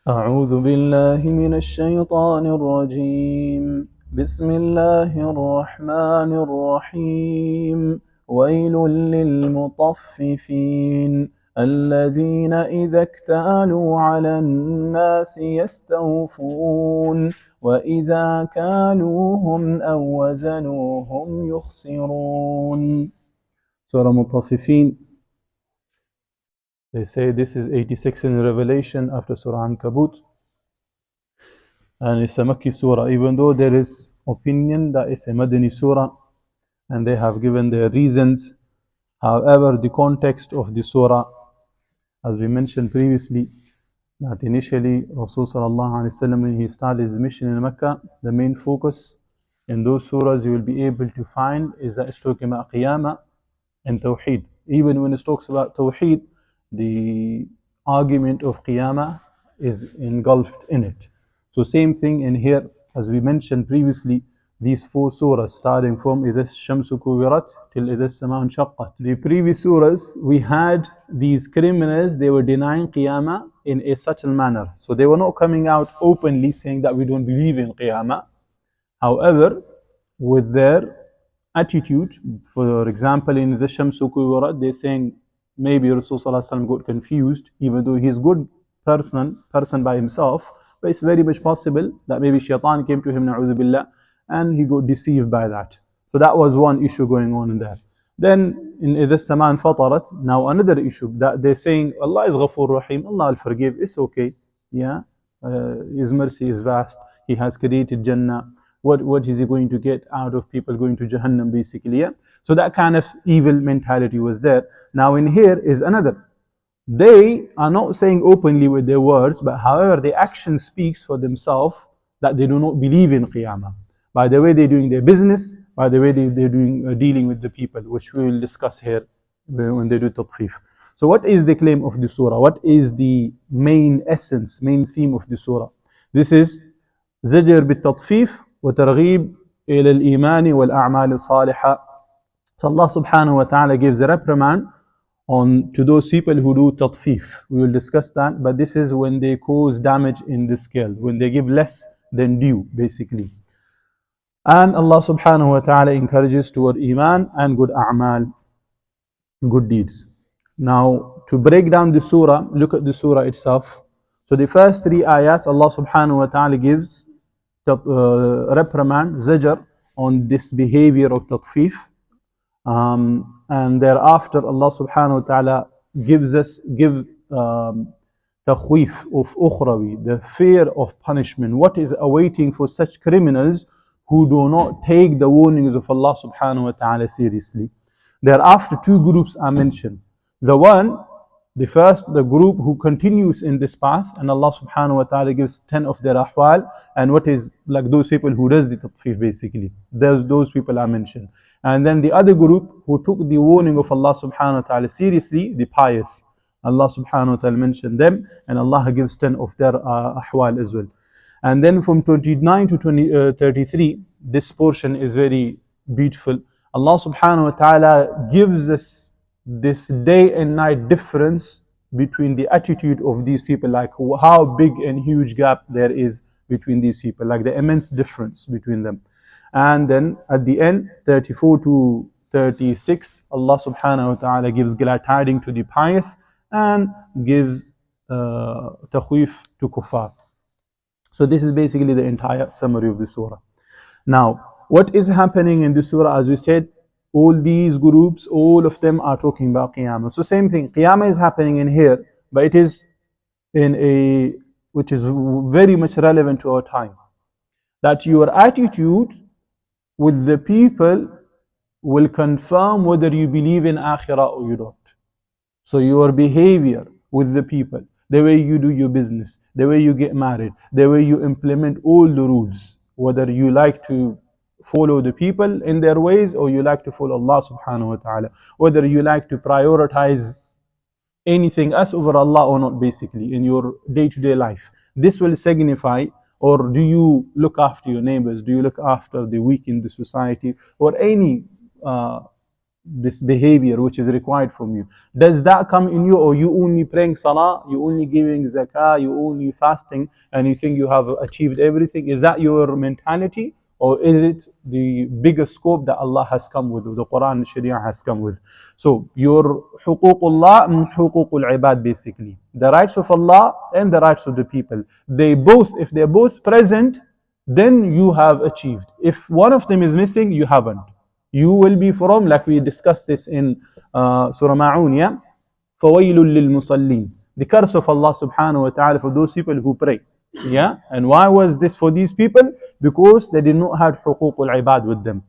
أعوذ بالله من الشيطان الرجيم بسم الله الرحمن الرحيم ويل للمطففين الذين إذا اكتالوا على الناس يستوفون وإذا كالوهم أو وزنوهم يخسرون. Surah Mutaffifin. They say this is 86 in Revelation after Surah Ankabut, and it's a Makki Surah, even though there is opinion that it's a Madani Surah, and they have given their reasons. However, the context of the Surah, as we mentioned previously, that initially Rasul Sallallahu Alaihi Wasallam, when he started his mission in Mecca, the main focus in those surahs you will be able to find is that it's talking about Qiyamah and Tawheed. Even when it talks about Tawheed, the argument of Qiyamah is engulfed in it. So same thing in here, as we mentioned previously, these four surahs starting from إِذَا الشَّمْسُ كُوِّرَتْ till إِذَا السَّمَاءُ انشَقَّتْ. The previous surahs, we had these criminals, they were denying Qiyamah in a subtle manner. So they were not coming out openly saying that we don't believe in Qiyamah. However, with their attitude, for example, in the Shamsu Kuwarat, they're saying maybe Rasulullah got confused, even though he's good person by himself, but it's very much possible that maybe shaitan came to him, na'udhu billah, and he got deceived by that. So that was one issue going on in there. Then in Idha Saman Fatarat, now another issue that they're saying Allah is Ghafoor Rahim, Allah will forgive, it's okay. Yeah, His mercy is vast, He has created Jannah. What is he going to get out of people going to Jahannam, basically? Yeah. So that kind of evil mentality was there. Now in here is another. They are not saying openly with their words, but however the action speaks for themselves that they do not believe in Qiyamah. By the way they're doing their business, by the way they're doing dealing with the people, which we will discuss here when they do Tatfif. So what is the claim of the surah? What is the main essence, main theme of the surah? This is زجر بالتطفيف وترغيب إلى الإيمان والأعمال الصالحة. So Allah subhanahu wa ta'ala gives a reprimand to those people who do tatfif. We will discuss that, but this is when they cause damage in the scale, when they give less than due, basically. And Allah subhanahu wa ta'ala encourages toward iman and good a'mal, good deeds. Now, to break down the surah, look at the surah itself. So the first three ayats, Allah subhanahu wa ta'ala gives reprimand, zajr, on this behavior of tatfif. And thereafter Allah subhanahu wa ta'ala gives takhweef of ukhrawi, the fear of punishment. What is awaiting for such criminals who do not take the warnings of Allah subhanahu wa ta'ala seriously? Thereafter two groups are mentioned. The first, the group who continues in this path, and Allah subhanahu wa ta'ala gives 10 of their ahwal, and what is like those people who does the tatfif, basically. Those people are mentioned. And then the other group who took the warning of Allah subhanahu wa ta'ala seriously, the pious. Allah subhanahu wa ta'ala mentioned them, and Allah gives 10 of their ahwal as well. And then from 29 to 33, this portion is very beautiful. Allah subhanahu wa ta'ala gives us this day and night difference between the attitude of these people, like how big and huge gap there is between these people, like the immense difference between them. And then at the end, 34 to 36, Allah subhanahu wa ta'ala gives glad tidings to the pious and gives takhweef to kuffar. So this is basically the entire summary of the surah. Now, what is happening in the surah? As we said, all these groups, all of them are talking about Qiyamah. So same thing, Qiyamah is happening in here, but it is which is very much relevant to our time. That your attitude with the people will confirm whether you believe in Akhirah or you don't. So your behavior with the people, the way you do your business, the way you get married, the way you implement all the rules, whether you like to follow the people in their ways or you like to follow Allah subhanahu wa ta'ala, whether you like to prioritize anything else over Allah or not, basically in your day-to-day life. This will signify, or do you look after your neighbors, do you look after the weak in the society, or any this behavior which is required from you. Does that come in you, or you only praying salah, you only giving zakah, you only fasting, and you think you have achieved everything? Is that your mentality, or is it the bigger scope that Allah has come with, the Quran and Sharia has come with? So your huququllah and huququl ibad, basically the rights of Allah and the rights of the people, they both, if they're both present, then you have achieved. If one of them is missing, you haven't. You will be from, like we discussed this in Surah Ma'un, yeah? فَوَيْلٌ لِلْمُصَلِّينَ. The curse of Allah subhanahu wa ta'ala for those people who pray. Yeah? And why was this for these people? Because they did not have huquq al-ibad with them.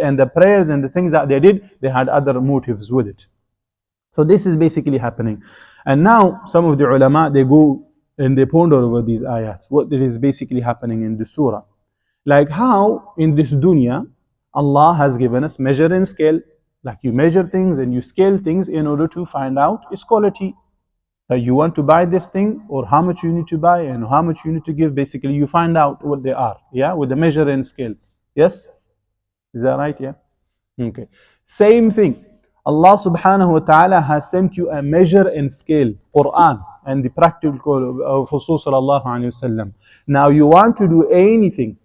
And the prayers and the things that they did, they had other motives with it. So this is basically happening. And now some of the ulama, they go and they ponder over these ayats, what is basically happening in the surah. Like how in this dunya, Allah has given us measure and scale. Like you measure things and you scale things in order to find out its quality. That you want to buy this thing, or how much you need to buy and how much you need to give. Basically, you find out what they are. Yeah, with the measure and scale. Yes? Is that right? Yeah? Okay. Same thing. Allah subhanahu wa ta'ala has sent you a measure and scale, Quran, and the practical of Rasul sallallahu alayhi wasallam. Now you want to do anything.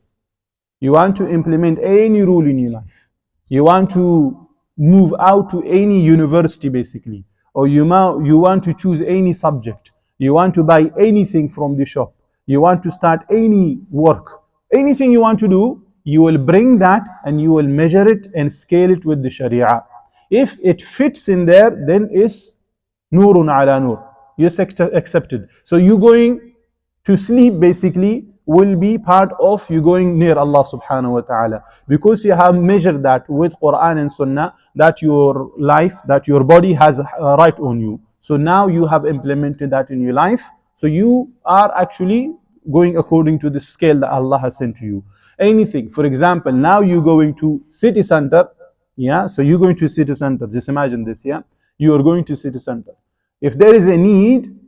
You want to implement any rule in your life. You want to move out to any university, basically. Or you want to choose any subject. You want to buy anything from the shop. You want to start any work. Anything you want to do, you will bring that and you will measure it and scale it with the Sharia. If it fits in there, then it's nurun ala nur. You're accepted. So you going to sleep, basically, will be part of you going near Allah subhanahu wa ta'ala, because you have measured that with Quran and Sunnah, that your life, that your body has a right on you. So now you have implemented that in your life. So you are actually going according to the scale that Allah has sent to you. Anything, for example, now you're going to city center, yeah, so you're going to city center, just imagine this, yeah, you are going to city center. If there is a need,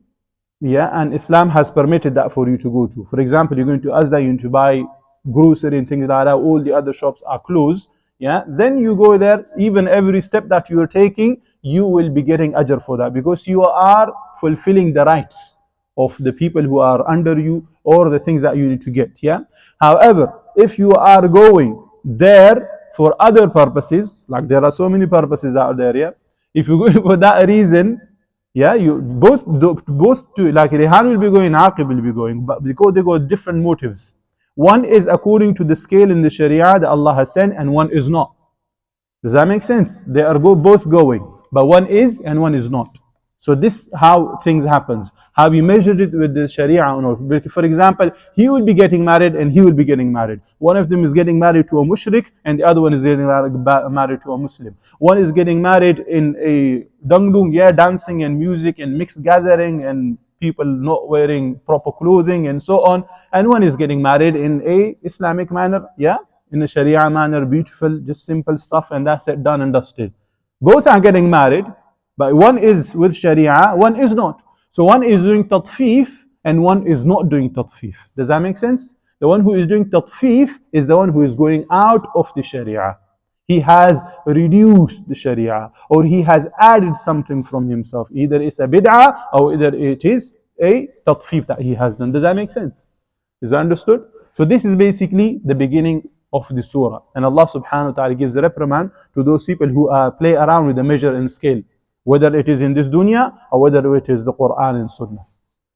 yeah, and Islam has permitted that for you to go to. For example, you're going to Asda, you need to buy grocery and things like that, all the other shops are closed, yeah, then you go there, even every step that you are taking, you will be getting ajr for that, because you are fulfilling the rights of the people who are under you, or the things that you need to get, yeah. However, if you are going there for other purposes, like there are so many purposes out there, yeah, if you go for that reason, yeah, you both like Rehan will be going, Aqib will be going, but because they got different motives. One is according to the scale in the Sharia that Allah has sent, and one is not. Does that make sense? They are both going, but one is and one is not. So this how things happens. Have you measured it with the Sharia or not? For example, he will be getting married and he will be getting married. One of them is getting married to a mushrik and the other one is getting married to a Muslim. One is getting married in a dangdung, yeah, dancing and music and mixed gathering and people not wearing proper clothing and so on. And one is getting married in a Islamic manner, yeah, in a Sharia manner, beautiful, just simple stuff, and that's it, done and dusted. Both are getting married, but one is with Sharia, one is not. So one is doing tatfif and one is not doing tatfif. Does that make sense? The one who is doing tatfif is the one who is going out of the Sharia. He has reduced the Sharia, or he has added something from himself. Either it's a bid'ah or either it is a tatfif that he has done. Does that make sense? Is that understood? So this is basically the beginning of the surah. And Allah subhanahu wa ta'ala gives a reprimand to those people who play around with the measure and scale, whether it is in this dunya or whether it is the Quran and Sunnah.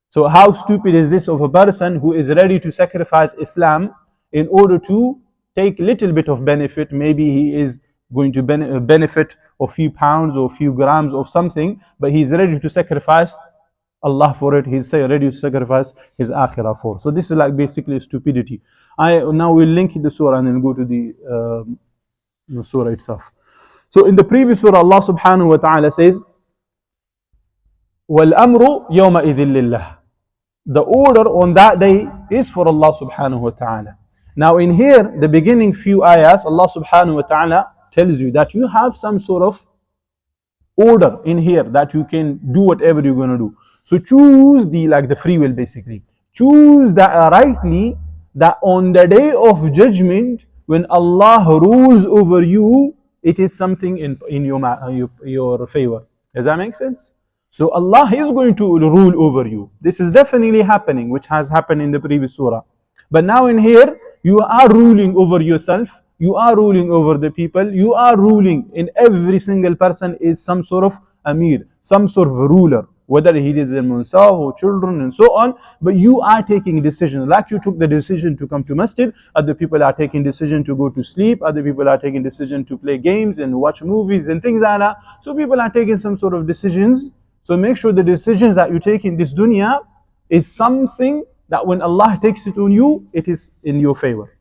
So how stupid is this of a person who is ready to sacrifice Islam in order to take little bit of benefit? Maybe he is going to benefit a few pounds or a few grams of something, but he's ready to sacrifice Allah for it. He's ready to sacrifice his akhirah for. So this is like basically stupidity. Now we'll link the surah and then go to the surah itself. So in the previous surah, Allah subhanahu wa ta'ala says, وَالْأَمْرُ يَوْمَئِذٍ لِلَّهِ. The order on that day is for Allah subhanahu wa ta'ala. Now in here, the beginning few ayahs, Allah subhanahu wa ta'ala tells you that you have some sort of order in here that you can do whatever you're going to do. So choose the free will, basically. Choose that rightly, that on the day of judgment, when Allah rules over you, it is something in your favor. Does that make sense? So Allah is going to rule over you. This is definitely happening, which has happened in the previous surah. But now in here, you are ruling over yourself, you are ruling over the people, you are ruling in every single person is some sort of amir, some sort of ruler, whether he is himself or children and so on. But you are taking decisions, like you took the decision to come to masjid, other people are taking decision to go to sleep, other people are taking decision to play games and watch movies and things like that. So people are taking some sort of decisions. So make sure the decisions that you take in this dunya is something that when Allah takes it on you, it is in your favor.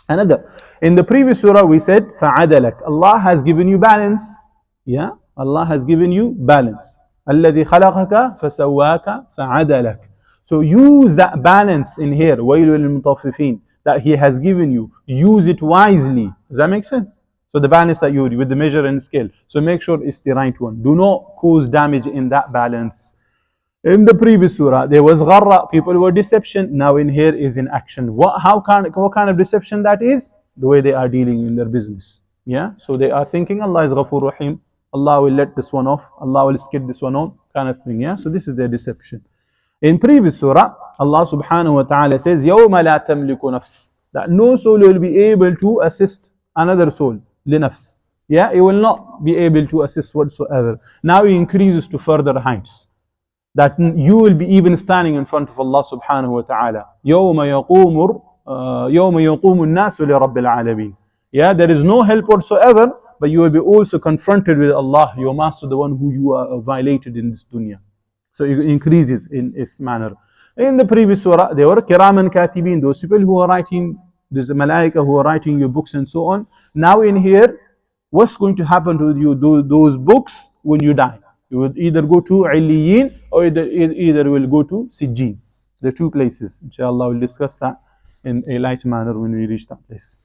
Another, in the previous surah we said, فَعَدَلَكَ, Allah has given you balance. Yeah, Allah has given you balance. الَّذِي خَلَقَكَ فَسَوَّاكَ فَعَدَلَكَ. So use that balance in here, وَيْلُ لِلْمُطَفِّفِينَ, that He has given you. Use it wisely. Does that make sense? So the balance that you with the measure and scale. So make sure it's the right one. Do not cause damage in that balance. In the previous surah, there was gharra, people were deception. Now in here is in action. What kind of deception that is? The way they are dealing in their business. Yeah. So they are thinking Allah is Ghafoor Rahim. Allah will let this one off. Allah will skip this one on, kind of thing. Yeah. So this is their deception. In previous surah, Allah subhanahu wa ta'ala says, يَوْمَ لَا تَمْلِكُ نَفْسٍ, that no soul will be able to assist another soul. لِنَفْسٍ. Yeah. It will not be able to assist whatsoever. Now he increases to further heights, that you will be even standing in front of Allah subhanahu wa ta'ala. يَوْمَ يَقُومُ النَّاسُ لِرَبِّ الْعَالَمِينَ. Yeah, there is no help whatsoever, but you will be also confronted with Allah, your master, the one who you are violated in this dunya. So it increases in this manner. In the previous surah, there were kiraman katibin, those people who are writing, there's a malaika who are writing your books and so on. Now in here, what's going to happen to you, those books, when you die? You will either go to Illiyin or either will go to Sijjin. The two places. Inshallah, we'll discuss that in a light manner when we reach that place.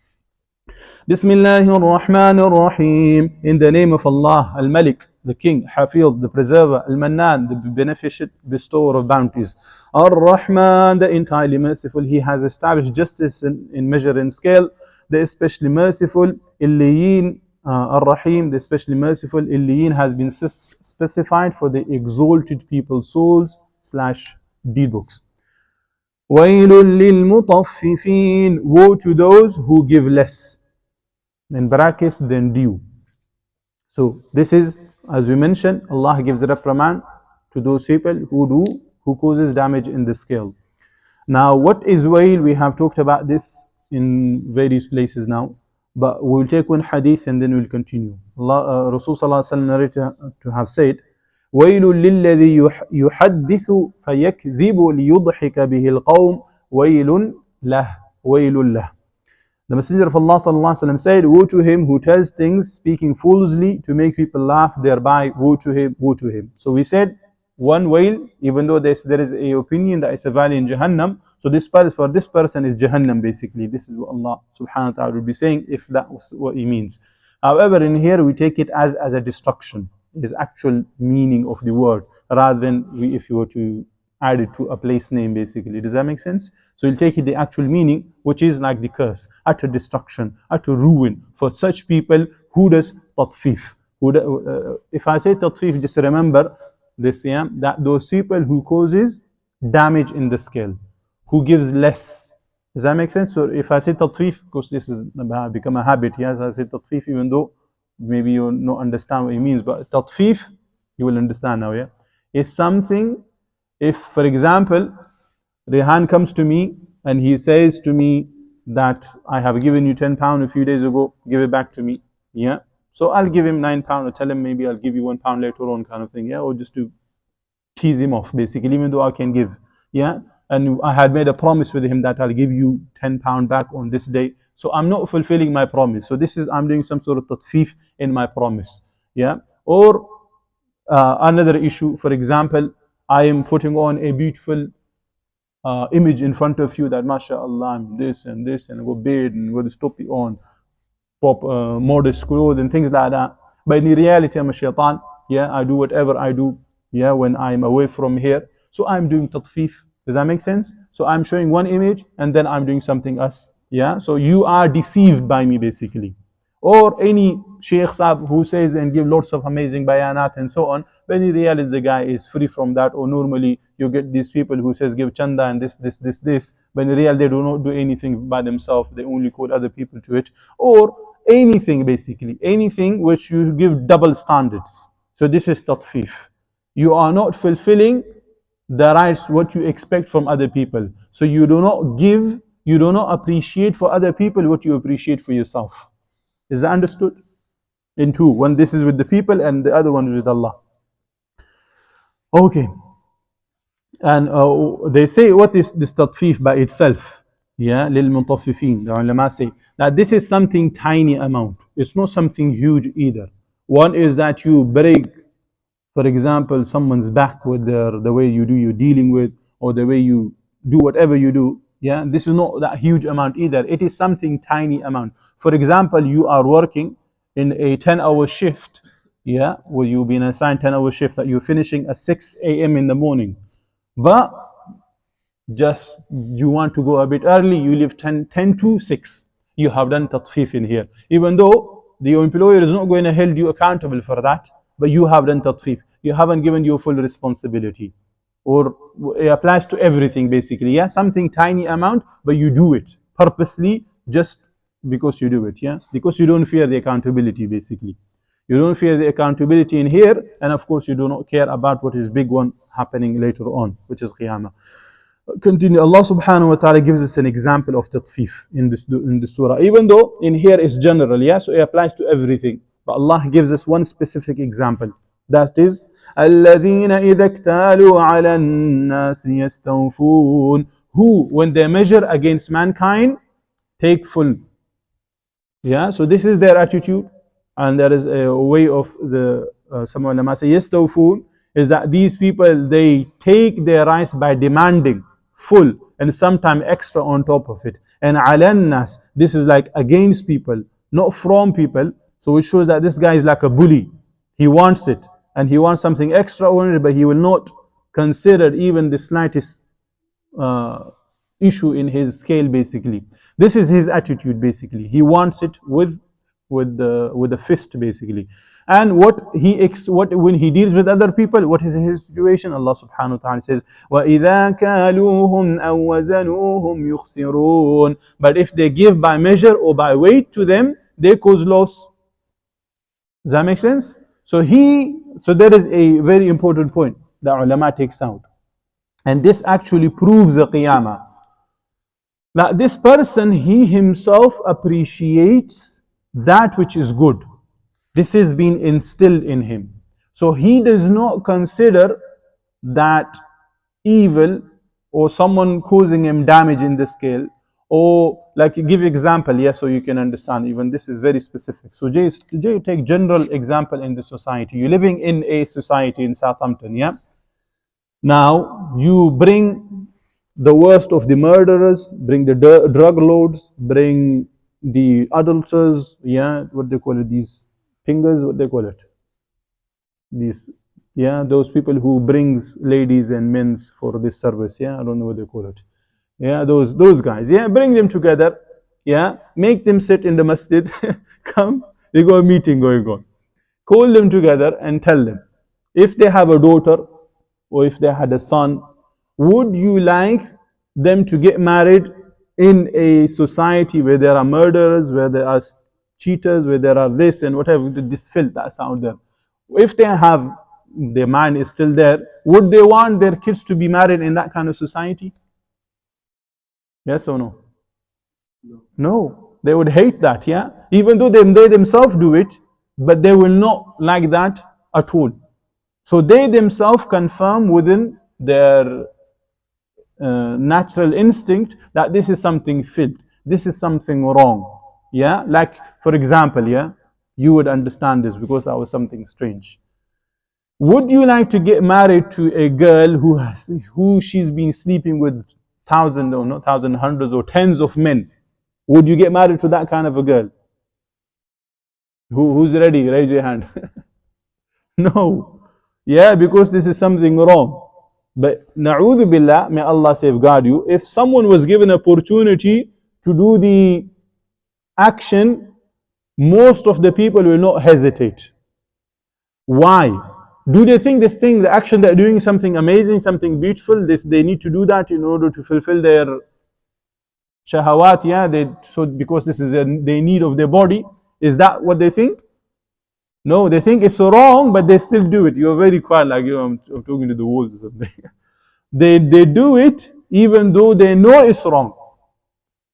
Bismillahir Rahmanir Rahim. In the name of Allah, Al-Malik, the King, Hafiz, the Preserver, Al-Mannan, the Beneficent, Bestower of bounties. Ar-Rahman, the entirely merciful. He has established justice in measure and scale. The especially merciful. Illiyin, Ar-Rahim, the especially merciful. Illiyin has been specified for the exalted people's souls / deed books. وَيْلٌ لِلْمُطَفِّفِينَ, woe to those who give less, in brackets, than due. So this is, as we mentioned, Allah gives a reprimand to those people who causes damage in the scale. Now what is wail? We have talked about this in various places now. But we'll take one hadith and then we'll continue. Rasul sallallahu alaihi wasallam narrated to have said, وَيْلٌ لِلَّذِي يُحَدِّثُ فَيَكْذِبُ لِيُضْحِكَ بِهِ الْقَوْمِ وَيْلٌ لَهُ وَيْلٌ لَهُ. The Messenger of Allah sallallahu alaihi wasallam said, woe to him who tells things speaking foolishly to make people laugh thereby. Woe to him, woe to him. So we said one wail, even though there is a opinion that it's a valley in Jahannam. So for this person is Jahannam basically. This is what Allah subhanahu wa ta'ala will be saying, if that was what he means. However, in here we take it as a destruction, is actual meaning of the word, rather than if you were to add it to a place name basically. Does that make sense? So you'll take it the actual meaning, which is like the curse, utter destruction, utter ruin for such people who does tatfif. If I say tatfif, just remember this, yeah, that those people who causes damage in the scale, who gives less. Does that make sense? So if I say tatfif, because this has become a habit, yes, I say tatfif, even though maybe you don't understand what it means, but tatfif, you will understand now, yeah? It's something, if for example, Rehan comes to me and he says to me that I have given you £10 a few days ago, give it back to me, yeah? So I'll give him £9 or tell him maybe I'll give you £1 later on, kind of thing, yeah? Or just to tease him off basically, even though I can give, yeah? And I had made a promise with him that I'll give you £10 back on this day. So I'm not fulfilling my promise. So this is, I'm doing some sort of tatfif in my promise, yeah? Or another issue, for example, I am putting on a beautiful image in front of you that mashallah, I'm this and this, and I go bathe and go to stoppy on, pop modest clothes and things like that. But in reality, I'm a shaitan, yeah? I do whatever I do, yeah, when I'm away from here. So I'm doing tatfif. Does that make sense? So I'm showing one image and then I'm doing something else, yeah? So you are deceived by me basically. Or any Sheikh Saab who says and give lots of amazing bayanat and so on, when in reality the guy is free from that. Or normally you get these people who says give chanda and this, but in reality they do not do anything by themselves, they only call other people to it. Or anything, basically anything which you give double standards. So this is tatfif. You are not fulfilling the rights what you expect from other people. So you do not give, you do not appreciate for other people what you appreciate for yourself. Is that understood? In two. One, this is with the people, and the other one is with Allah. Okay. And they say, what is this tatfif by itself? Yeah, للمطففين. The ulama say that this is something tiny amount. It's not something huge either. One is that you break, for example, someone's back with the way you do your dealing with, or the way you do whatever you do. Yeah, this is not that huge amount either. It is something tiny amount. For example, you are working in a 10-hour shift. Yeah, where you've been assigned 10-hour shift that you're finishing at 6 a.m. in the morning. But just you want to go a bit early, you leave 10 to 6. You have done tatfif in here. Even though the employer is not going to hold you accountable for that, but you have done tatfif. You haven't given you full responsibility. Or it applies to everything basically. Yeah, something tiny amount, but you do it purposely just because you do it. Yeah, because you don't fear the accountability basically. You don't fear the accountability in here, and of course you do not care about what is big one happening later on, which is Qiyamah. Continue. Allah subhanahu wa ta'ala gives us an example of tatfif in this surah. Even though in here is general, yeah, so it applies to everything. But Allah gives us one specific example. That is, الَّذِينَ إِذَا اكْتَالُوا عَلَى النَّاسِ يَسْتَوْفُونَ, who, when they measure against mankind, take full. Yeah, so this is their attitude. And there is a way of the some ulama say yastawfun, is that these people, they take their rights by demanding full and sometimes extra on top of it. And alannas, this is like against people, not from people. So it shows that this guy is like a bully. He wants it and he wants something extraordinary, but he will not consider even the slightest issue in his scale basically. This is his attitude basically. He wants it with the fist basically. And when he deals with other people, what is his situation? Allah subhanahu wa ta'ala says, وَإِذَا كَالُوهُمْ أَوْ وَزَنُوهُمْ يُخْسِرُونَ, but if they give by measure or by weight to them, they cause loss. Does that make sense? So there is a very important point that ulama takes out, and this actually proves the Qiyamah. That this person, he himself appreciates that which is good. This has been instilled in him. So he does not consider that evil or someone causing him damage in the scale, or like give example, yeah, so you can understand. Even this is very specific. So Jay, take general example in the society. You're living in a society in Southampton, yeah. Now you bring the worst of the murderers, bring the drug lords, bring the adulterers, yeah, what they call it, these fingers, what they call it, these, yeah, those people who brings ladies and men's for this service, yeah, I don't know what they call it, yeah, those guys, yeah, bring them together, yeah, make them sit in the masjid, come, they got a meeting going on, call them together and tell them, if they have a daughter or if they had a son, would you like them to get married in a society where there are murderers, where there are cheaters, where there are this and whatever, this filth that's out there? If they have, their mind is still there, would they want their kids to be married in that kind of society? Yes or no? No, they would hate that, yeah? Even though they themselves do it, but they will not like that at all. So they themselves confirm within their natural instinct that this is something filth, this is something wrong. Yeah, like for example, yeah, you would understand this because that was something strange. Would you like to get married to a girl who she's been sleeping with thousands or not thousands, hundreds or tens of men? Would you get married to that kind of a girl? Who's ready? Raise your hand. No. Yeah, because this is something wrong. But na'udhu billah, may Allah safeguard you, if someone was given opportunity to do the action most of the people will not hesitate. Why? Do they think this thing, the action they're doing, is something amazing, something beautiful? They need to do that in order to fulfill their shahawat, yeah? So because this is their need of their body. Is that what they think? No, they think it's wrong, but they still do it. You're very quiet, like I'm talking to the walls or something. They do it even though they know it's wrong.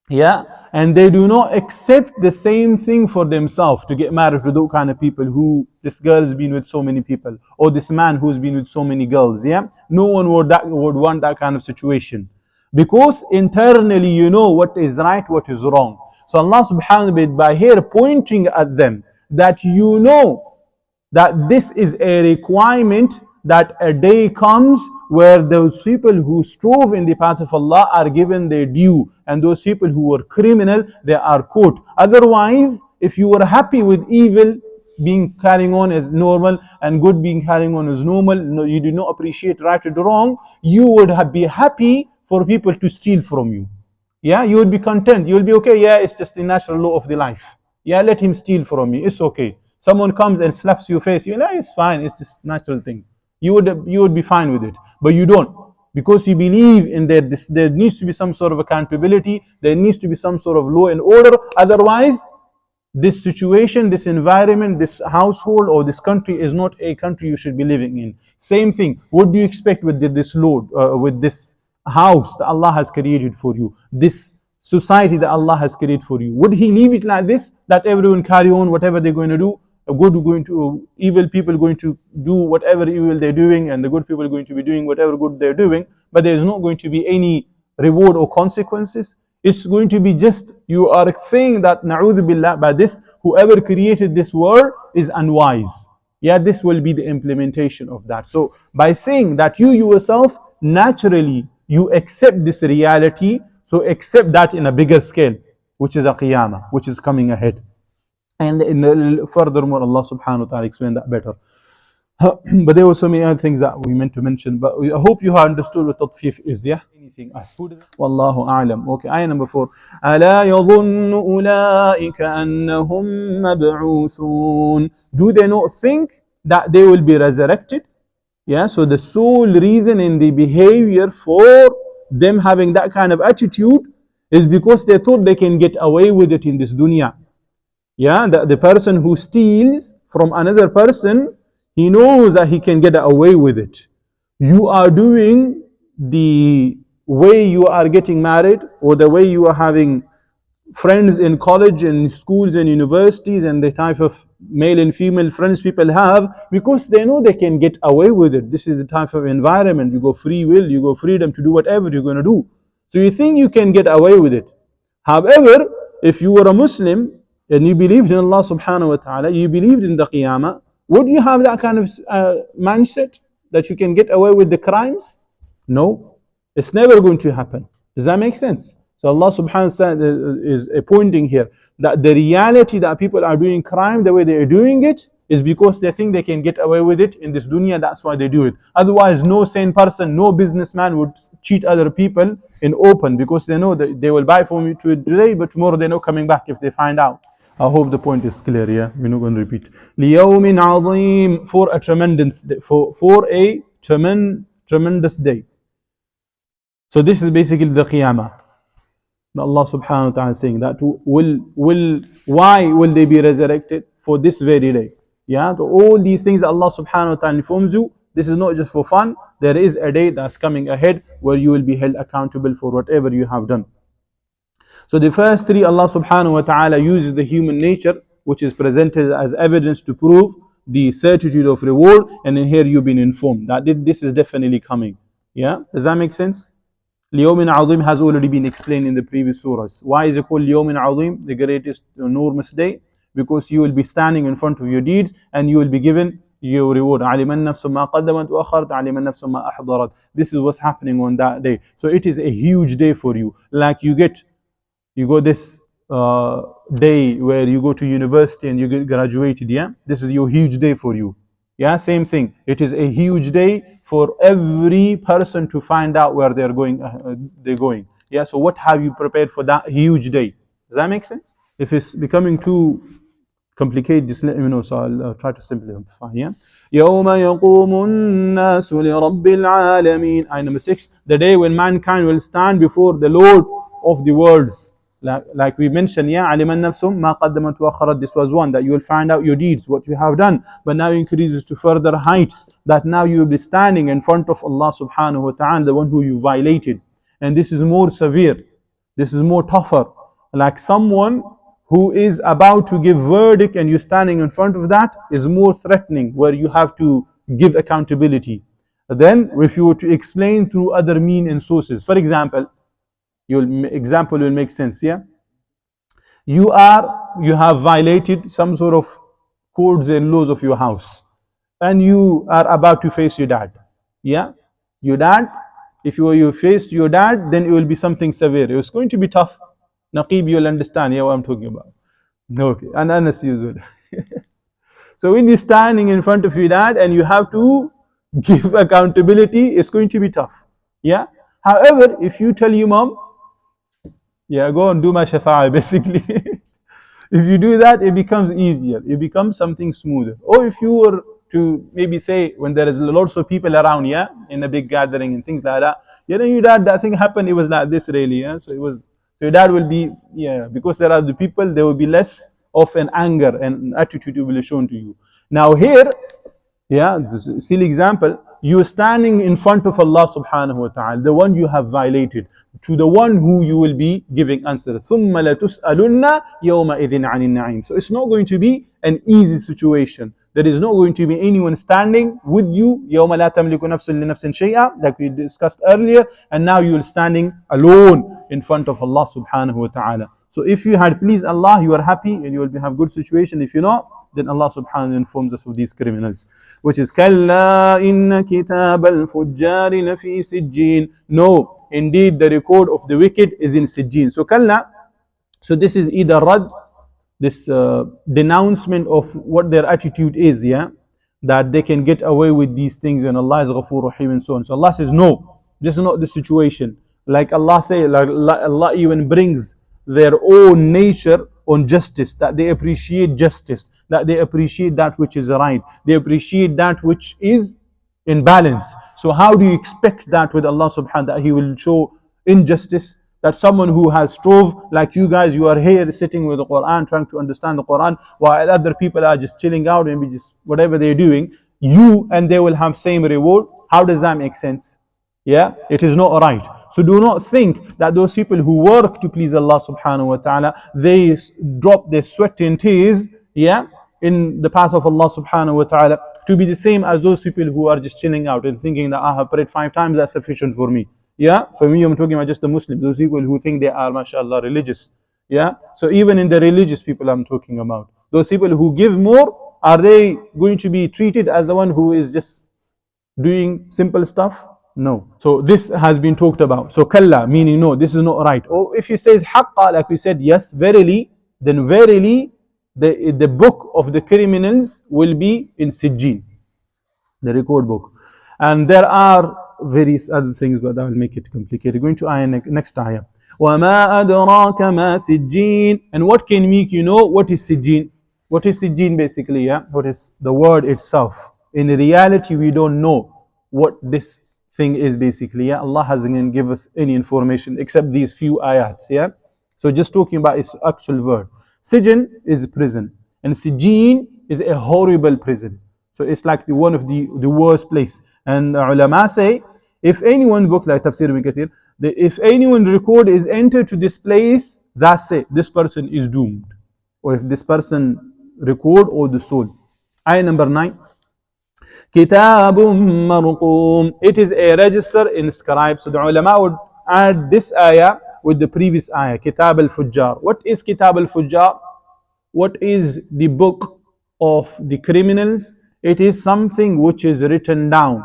Yeah, and they do not accept the same thing for themselves, to get married to those kind of people who, this girl has been with so many people, or this man who's been with so many girls. Yeah, no one would want that kind of situation, because internally you know what is right, what is wrong. So Allah subhanahu wa ta'ala, by here pointing at them, that you know that this is a requirement, that a day comes where those people who strove in the path of Allah are given their due, and those people who were criminal, they are caught. Otherwise, if you were happy with evil being carrying on as normal and good being carrying on as normal, no, you do not appreciate right or wrong, you would be happy for people to steal from you. Yeah, you would be content, you will be okay. Yeah, it's just the natural law of the life. Yeah, let him steal from me, it's okay. Someone comes and slaps your face, you know, it's fine, it's just natural thing. You would be fine with it, but you don't, because you believe in there needs to be some sort of accountability, there needs to be some sort of law and order. Otherwise, this situation, this environment, this household, or this country is not a country you should be living in. Same thing. What do you expect with this load, with this house that Allah has created for you, this society that Allah has created for you? Would He leave it like this, that everyone carry on whatever they're going to do? Evil people going to do whatever evil they're doing, and the good people are going to be doing whatever good they're doing, but there's not going to be any reward or consequences? It's going to be just, you are saying that, na'udhu billah, by this, whoever created this world is unwise. Yeah, this will be the implementation of that. So by saying that, you yourself, naturally, you accept this reality, so accept that in a bigger scale, which is a qiyamah, which is coming ahead. And furthermore, Allah subhanahu wa ta'ala explained that better. But there were so many other things that we meant to mention. But I hope you have understood what tatfif is, yeah? Anything else? Wallahu a'lam. Okay, ayah number 4. أَلَا يَظُنُّ أُولَٰئِكَ أَنَّهُمْ مَبْعُوثُونَ. Do they not think that they will be resurrected? Yeah, so the sole reason in the behavior for them having that kind of attitude is because they thought they can get away with it in this dunya. Yeah, the person who steals from another person, he knows that he can get away with it. You are doing the way you are getting married, or the way you are having friends in college and schools and universities, and the type of male and female friends people have, because they know they can get away with it. This is the type of environment. You go free will, you go freedom to do whatever you're going to do. So you think you can get away with it. However, if you were a Muslim and you believed in Allah subhanahu wa ta'ala, you believed in the qiyamah, would you have that kind of mindset that you can get away with the crimes? No, it's never going to happen. Does that make sense? So Allah subhanahu wa ta'ala is pointing here that the reality that people are doing crime the way they are doing it is because they think they can get away with it in this dunya. That's why they do it. Otherwise, no sane person, no businessman would cheat other people in open, because they know that they will buy from you today, but tomorrow they're not coming back if they find out. I hope the point is clear. Yeah, we're not going to repeat. لِيَوْمٍ عَظِيمٍ, for a tremendous day, for a tremendous day. So this is basically the qiyamah. Allah subhanahu wa ta'ala is saying that why will they be resurrected? For this very day. Yeah, so all these things Allah subhanahu wa ta'ala informs you, this is not just for fun. There is a day that's coming ahead where you will be held accountable for whatever you have done. So the first three, Allah subhanahu wa ta'ala uses the human nature, which is presented as evidence to prove the certitude of reward, and then here you've been informed that this is definitely coming. Yeah, does that make sense? Liyawmin Azim has already been explained in the previous surahs. Why is it called Liyawmin Azim, the greatest enormous day? Because you will be standing in front of your deeds and you will be given your reward. عَلِمَ النَّفْسُ مَا قَدَّمَتْ وَأَخَّرَتْ عَلِمَ النَّفْسُ مَا أَحْضَرَتْ. This is what's happening on that day. So it is a huge day for you. Like you go this day where you go to university and you get graduated, yeah? This is your huge day for you. Yeah, same thing. It is a huge day for every person to find out where they're going. Yeah, so what have you prepared for that huge day? Does that make sense? If it's becoming too complicate, just let me know. So I'll try to simplify. Yeah. يوم يقوم الناس لرب العالمين. Ayah number 6. The day when mankind will stand before the Lord of the worlds. Like we mentioned, yeah, علم النفس ما قدمت وأخرت. This was one, that you will find out your deeds, what you have done. But now it increases to further heights, that now you will be standing in front of Allah subhanahu wa ta'ala, the one who you violated. And this is more severe. This is more tougher. Like someone who is about to give verdict and you're standing in front of that is more threatening, where you have to give accountability. Then if you were to explain through other means and sources, for example, your example will make sense. Yeah, you have violated some sort of codes and laws of your house, and you are about to face your dad. Yeah, your dad, if you face your dad, then it will be something severe. It's going to be tough. Naqib, you'll understand, yeah, what I'm talking about. Okay, and Anas usual. So when you're standing in front of your dad and you have to give accountability, it's going to be tough. Yeah. However, if you tell your mom, yeah, go and do my shafa'a, basically. If you do that, it becomes easier. It becomes something smoother. Or if you were to maybe say, when there is lots of people around, yeah, in a big gathering and things like that, you know, your dad, that thing happened, it was like this really, yeah. So your dad will be, yeah, because there are the people, there will be less of an anger and attitude will be shown to you. Now here, yeah, this is a silly example. You are standing in front of Allah subhanahu wa ta'ala, the one you have violated, to the one who you will be giving answer. ثُمَّ لَتُسْأَلُنَّ يَوْمَئِذٍ عَنِ النَّعِيمِ. So it's not going to be an easy situation. There is not going to be anyone standing with you. يَوْمَ لَا تَمْلِكُ نَفْسٌ لِنَفْسٍ شَيْئًا, like we discussed earlier. And now you are standing alone in front of Allah subhanahu wa ta'ala. So if you had pleased Allah, you are happy and you will have good situation. If you're not, then Allah subhanahu wa ta'ala informs us of these criminals, which is كَلَّا إِنَّ كِتَابَ الْفُجَّارِ لَفِي سِجِّينٍ. No, indeed the record of the wicked is in Sijjin. So kalla, so this is either rad, this denouncement of what their attitude is, yeah, that they can get away with these things and Allah is Ghafoor Rahim and so on. So Allah says no, this is not the situation. Like Allah say, like Allah even brings their own nature on justice, that they appreciate justice, that they appreciate that which is right, they appreciate that which is in balance. So how do you expect that with Allah subhanahu wa ta'ala, He will show injustice? That someone who has strove, like you guys, you are here sitting with the Quran, trying to understand the Quran, while other people are just chilling out and just whatever they're doing, you and they will have same reward. How does that make sense? Yeah, it is not right. So do not think that those people who work to please Allah subhanahu wa ta'ala, they drop their sweat and tears, yeah, in the path of Allah subhanahu wa ta'ala, to be the same as those people who are just chilling out and thinking that I have prayed 5 times, that's sufficient for me. Yeah, for me I'm talking about just the Muslims, those people who think they are mashallah religious. Yeah, so even in the religious people I'm talking about, those people who give more, are they going to be treated as the one who is just doing simple stuff? No. So this has been talked about. So kalla, meaning no, this is not right. Or if he says haqqa, like we said, yes, verily, then verily the book of the criminals will be in Sijjin, the record book. And there are various other things, but that will make it complicated. Going to ayah, next ayah. وَمَا أَدْرَاكَ مَا سِجِّينٌ. And what can make you know what is Sijjin? What is Sijjin basically? Yeah, what is the word itself? In reality, we don't know what this thing is basically. Yeah, Allah hasn't given us any information except these few ayats. Yeah, so just talking about its actual word. Sijin is prison, and Sijjin is a horrible prison. So it's like one of the worst place. And ulama say, if anyone book like Tafseer ibn Kathir, if anyone record is entered to this place, that's it, this person is doomed. Or if this person record or the soul. Ayah number 9. Kitabun marqum. It is a register inscribed. So the ulama would add this ayah with the previous ayah, Kitab al-Fujjar. What is Kitab al-Fujjar? What is the book of the criminals? It is something which is written down,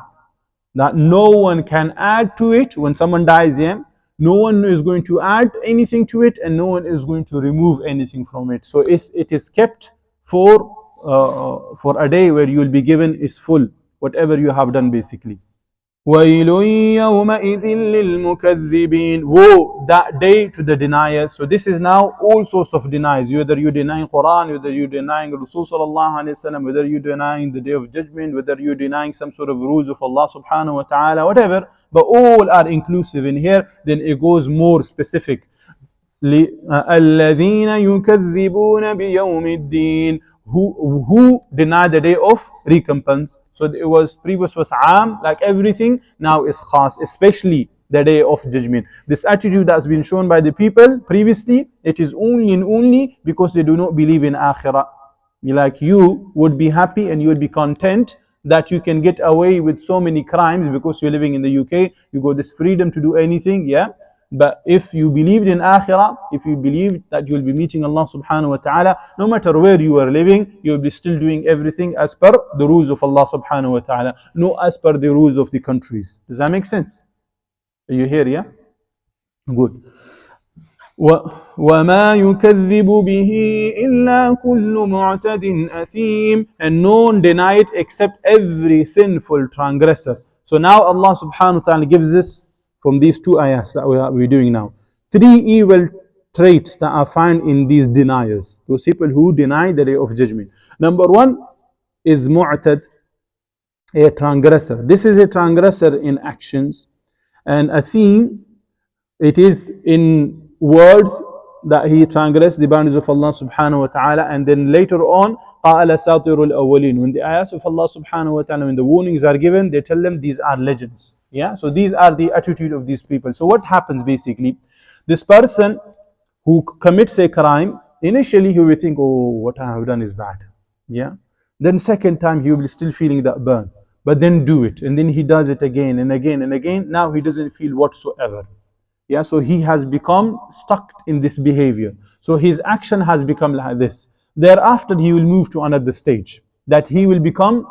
that no one can add to it. When someone dies, yeah, no one is going to add anything to it, and no one is going to remove anything from it. So it is kept for a day where you will be given is full, whatever you have done basically. وَيْلٌ يَوْمَئِذٍ لِلْمُكَذِّبِينَ. Woe that day to the deniers. So this is now all sorts of deniers. Whether you're denying Quran, whether you're denying Rasul sallallahu alayhi wasallam, whether you're denying the day of judgment, whether you're denying some sort of rules of Allah subhanahu wa ta'ala, whatever, but all are inclusive in here. Then it goes more specific. الذين يكذبون بيوم الدين, who deny the day of recompense. So it was previous was am, like everything, now is khas, especially the day of judgment. This attitude that's been shown by the people previously, it is only and only because they do not believe in akhirah. Like you would be happy and you would be content that you can get away with so many crimes because you're living in the UK, you got this freedom to do anything, yeah. But if you believed in akhirah, if you believed that you will be meeting Allah subhanahu wa ta'ala, no matter where you are living, you will be still doing everything as per the rules of Allah subhanahu wa ta'ala, no as per the rules of the countries. Does that make sense? Are you here, yeah? Good. وَمَا يُكَذِّبُ بِهِ إِلَّا كُلُّ مُعْتَدٍ أَثِيمٍ. And no one deny it except every sinful transgressor. So now Allah subhanahu wa ta'ala gives us, from these two ayahs that we're doing now, three evil traits that are found in these deniers, those people who deny the day of judgment. Number one is mu'tad, a transgressor. This is a transgressor in actions, and a theme, it is in words that he transgressed the boundaries of Allah subhanahu wa ta'ala. And then later on, قَالَ سَاطِرُ الْأَوَّلِينَ, when the ayahs of Allah subhanahu wa ta'ala, when the warnings are given, they tell them these are legends. Yeah, so these are the attitude of these people. So what happens basically, this person who commits a crime, initially he will think, oh, what I have done is bad. Yeah, then second time he will be still feeling that burn, but then do it, and then he does it again and again and again. Now he doesn't feel whatsoever. Yeah, so he has become stuck in this behavior. So his action has become like this. Thereafter he will move to another stage, that he will become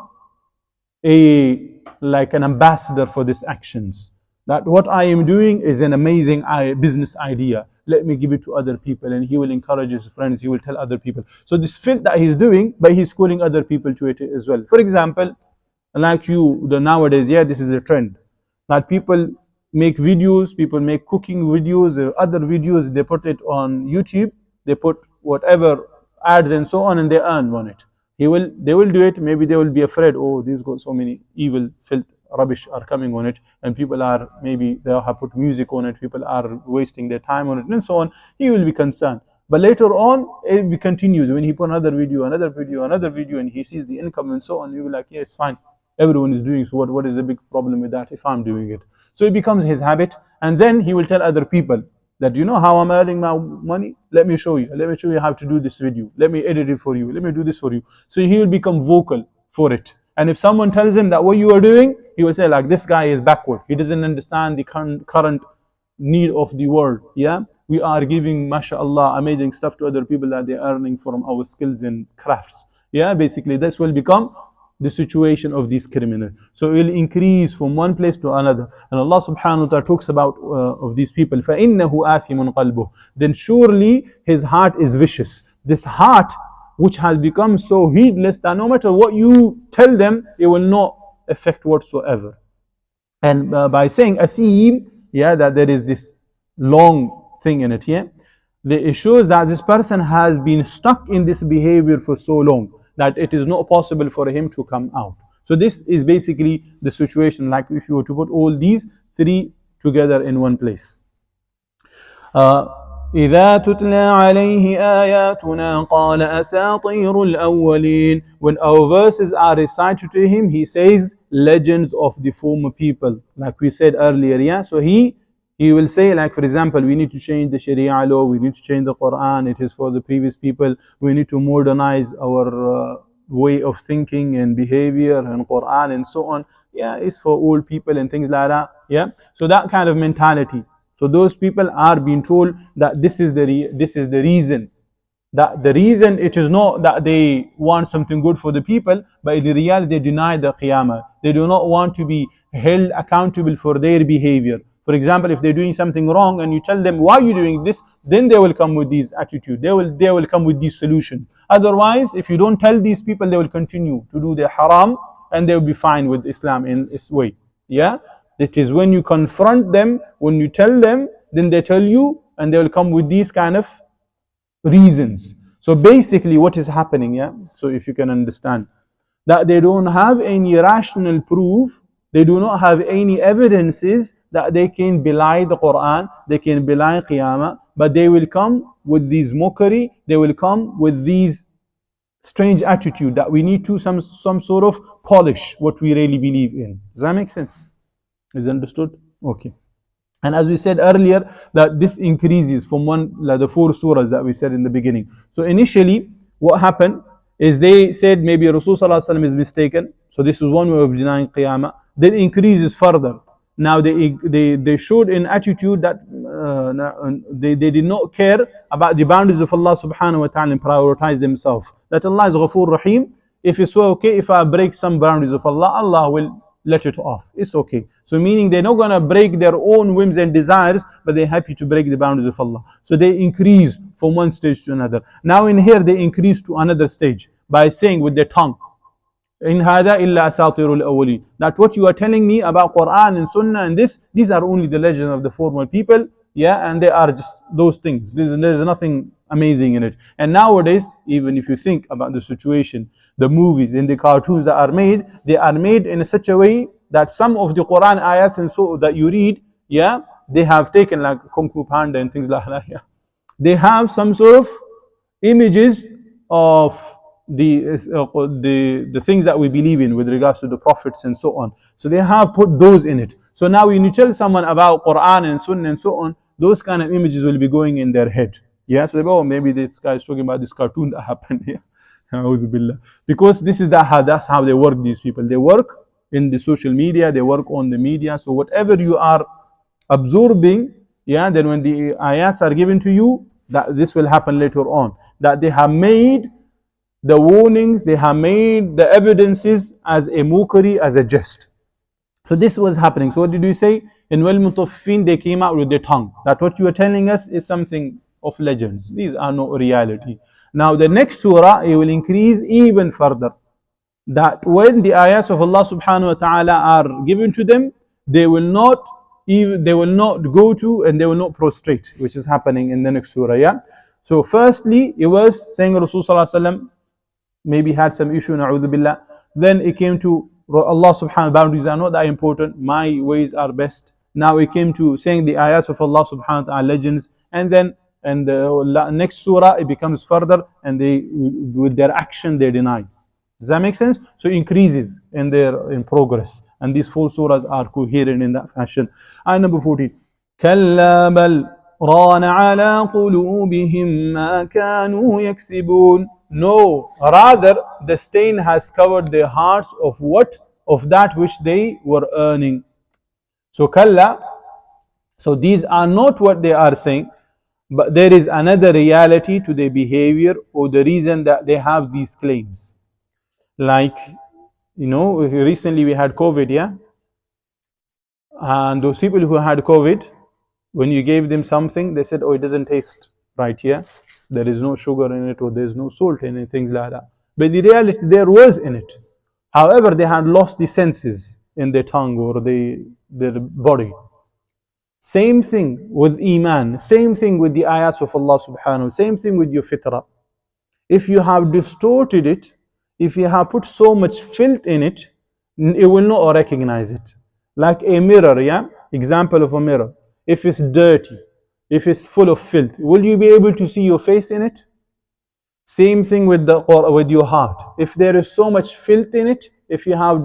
like an ambassador for these actions. That what I am doing is an amazing business idea. Let me give it to other people, and he will encourage his friends. He will tell other people. So this filth that he's doing, but he's calling other people to it as well. For example, like nowadays, yeah, this is a trend that people make videos, people make cooking videos, other videos, they put it on YouTube, they put whatever ads and so on, and they earn on it. They will do it, maybe they will be afraid, oh, these got so many evil, filth, rubbish are coming on it, and people are, maybe they have put music on it, people are wasting their time on it, and so on. He will be concerned. But later on, it continues. When he put another video, and he sees the income and so on, he will be like, yes, fine. Everyone is doing, so what is the big problem with that if I'm doing it? So it becomes his habit, and then he will tell other people that, you know how I'm earning my money? Let me show you how to do this video. Let me edit it for you. Let me do this for you. So he will become vocal for it. And if someone tells him that what you are doing, he will say like, this guy is backward. He doesn't understand the current need of the world. Yeah, we are giving, mashallah, amazing stuff to other people that they are earning from our skills and crafts. Yeah, basically this will become the situation of these criminals. So it will increase from one place to another. And Allah subhanahu wa ta'ala talks about of these people, فَإِنَّهُ آثِمٌ قَلْبُهُ, then surely his heart is vicious. This heart which has become so heedless that no matter what you tell them, it will not affect whatsoever. And by saying a theme, yeah, that there is this long thing in it, yeah, it shows that this person has been stuck in this behavior for so long that it is not possible for him to come out. So this is basically the situation, like if you were to put all these three together in one place. إِذَا تُتْلَى عَلَيْهِ آيَاتُنَا قَالَ أَسَاطِيرُ الْأَوَّلِينَ. When our verses are recited to him, he says, legends of the former people, like we said earlier, yeah. So he will say, like, for example, we need to change the Sharia law, we need to change the Quran, it is for the previous people, we need to modernize our way of thinking and behavior and Quran and so on. Yeah, it's for all people and things like that. Yeah, so that kind of mentality. So those people are being told that this is the reason. That the reason, it is not that they want something good for the people, but in reality they deny the Qiyamah. They do not want to be held accountable for their behavior. For example, if they're doing something wrong and you tell them, why are you doing this? Then they will come with these attitude. They will come with these solutions. Otherwise, if you don't tell these people, they will continue to do their haram and they will be fine with Islam in its way. Yeah? It is when you confront them, when you tell them, then they tell you, and they will come with these kind of reasons. So basically what is happening, yeah, so if you can understand, that they don't have any rational proof, they do not have any evidences that they can belie the Quran, they can belie Qiyamah, but they will come with these mockery, they will come with these strange attitude that we need to some sort of polish what we really believe in. Does that make sense? Is understood? Okay. And as we said earlier, that this increases from one, like the 4 surahs that we said in the beginning. So initially, what happened is they said maybe Rasulullah is mistaken. So this is one way of denying Qiyamah. Then increases further. Now they showed an attitude that they did not care about the boundaries of Allah subhanahu wa ta'ala and prioritize themselves. That Allah is Ghafoor Rahim. If it's okay, if I break some boundaries of Allah, Allah will let it off. It's okay. So meaning they're not going to break their own whims and desires, but they're happy to break the boundaries of Allah. So they increase from one stage to another. Now in here they increase to another stage by saying with their tongue, in hada illa asatirul awwalin, that what you are telling me about Quran and Sunnah and these are only the legend of the former people, yeah, and they are just those things. There's nothing amazing in it. And nowadays, even if you think about the situation, the movies and the cartoons that are made, they are made in such a way that some of the Quran ayats and so that you read, yeah, they have taken like Kung Fu Panda and things like that, yeah. They have some sort of images of the things that we believe in with regards to the prophets and so on. So they have put those in it. So now when you tell someone about Quran and Sunnah and so on, those kind of images will be going in their head. Yeah, so they go, oh, maybe this guy is talking about this cartoon that happened here. Because this is that's how they work, these people. They work in the social media, they work on the media. So whatever you are absorbing, yeah, then when the ayats are given to you, that this will happen later on. That they have made the warnings, they have made the evidences as a mockery, as a jest. So this was happening. So what did we say? In Al-Mutaffifin, they came out with their tongue. That what you are telling us is something of legends. These are not reality. Now the next surah, it will increase even further. That when the ayats of Allah subhanahu wa ta'ala are given to them, they will not go to and they will not prostrate, which is happening in the next surah. Yeah. So firstly, it was saying Rasulullah maybe had some issue, na'udhu billah. Then it came to Allah subhanahu wa ta'ala, boundaries are not that important, my ways are best. Now it came to saying the ayats of Allah subhanahu wa ta'ala, legends, and then and the next surah it becomes further, and they with their action they deny. Does that make sense? So increases in progress, and these 4 surahs are coherent in that fashion. Ayah number 14. كَلَّا بَلْ رَانَ عَلَىٰ قُلُوبِهِمْ مَا كَانُوا يَكْسِبُونَ. No, rather the stain has covered their hearts of that which they were earning. So kalla, so these are not what they are saying, but there is another reality to their behavior or the reason that they have these claims. Like, recently we had COVID, yeah? And those people who had COVID, when you gave them something, they said, oh, it doesn't taste right, yeah? There is no sugar in it, or there is no salt in it, things like that. But the reality, there was in it. However, they had lost the senses in their tongue or their body. Same thing with Iman, same thing with the ayats of Allah subhanahu, same thing with your fitrah. If you have distorted it, if you have put so much filth in it, it will not recognize it. Like a mirror, yeah? Example of a mirror. If it's dirty, if it's full of filth, will you be able to see your face in it? Same thing with your heart. If there is so much filth in it, if you have